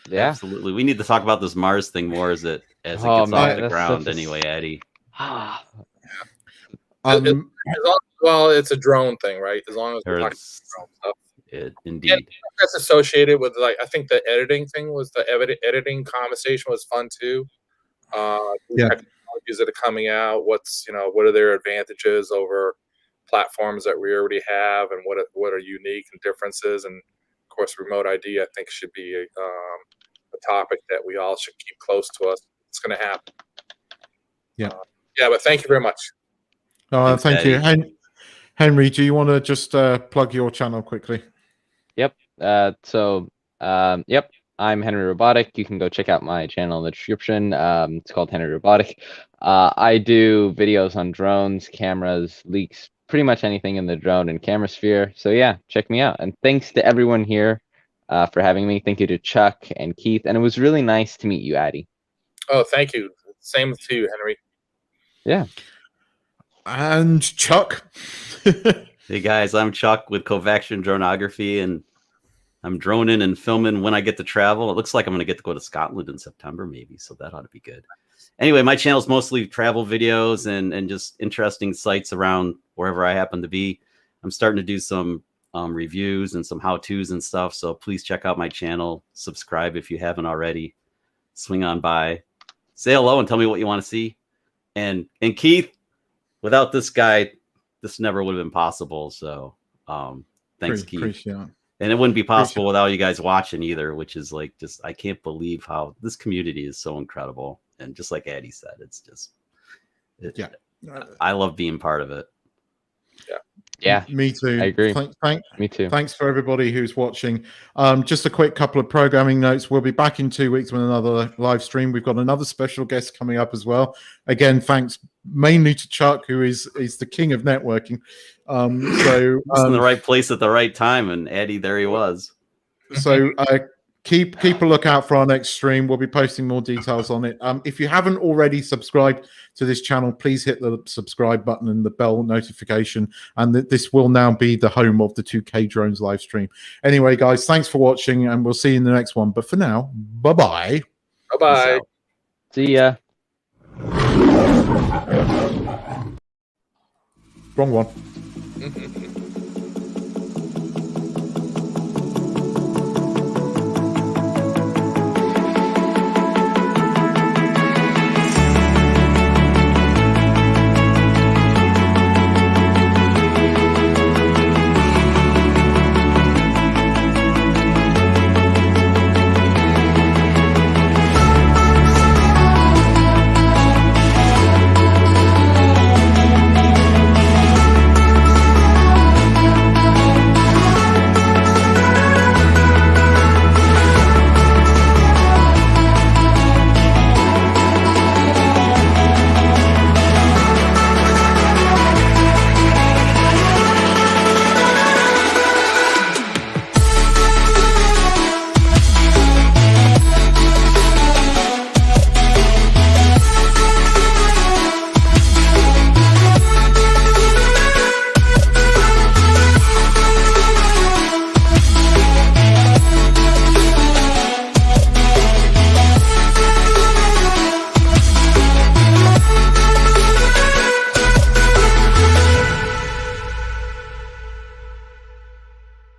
Yeah, absolutely. We need to talk about this Mars thing more as it gets off the ground. Anyway, Addy. Well, it's a drone thing, right? As long as we're talking drone stuff. Indeed. Yeah, that's associated with, like, I think the editing thing was the editing conversation was fun too. Technologies that are coming out. What are their advantages over platforms that we already have, and what are unique and differences? And of course, remote ID, I think, should be a topic that we all should keep close to us. It's going to happen. Yeah. But thank you very much. Thanks, thank you. Henry, do you want to just plug your channel quickly? Yep. Yep. I'm Henry Robotic. You can go check out my channel in the description. It's called Henry Robotic. I do videos on drones, cameras, leaks, pretty much anything in the drone and camera sphere. So yeah, check me out. And thanks to everyone here for having me. Thank you to Chuck and Keith. And it was really nice to meet you, Addy. Oh, thank you. Same to you, Henry. Yeah. And Chuck. Hey guys, I'm Chuck with Kovaction Droneography, and I'm droning and filming when I get to travel. It looks like I'm going to get to go to Scotland in September, maybe, so that ought to be good. Anyway, my channel is mostly travel videos and just interesting sites around wherever I happen to be. I'm starting to do some reviews and some how-tos and stuff, so please check out my channel. Subscribe if you haven't already. Swing on by. Say hello and tell me what you want to see. And Keith, without this guy, this never would have been possible. So thanks, Keith. Appreciate it. And it wouldn't be possible without you guys watching either, which is like, just, I can't believe how this community is so incredible. And just like Addy said, it's just, I love being part of it. Yeah, me too. I agree. Me too. Thanks for everybody who's watching. Just a quick couple of programming notes. We'll be back in 2 weeks with another live stream. We've got another special guest coming up as well. Again, thanks mainly to Chuck, who is the king of networking. So in the right place at the right time, and Addy, there he was. So keep a lookout for our next stream. We'll be posting more details on it. If you haven't already subscribed to this channel, please hit the subscribe button and the bell notification, and this will now be the home of the 2K Drones live stream. Anyway, guys, thanks for watching, and we'll see you in the next one. But for now, bye-bye. Bye-bye. See ya. Wrong one.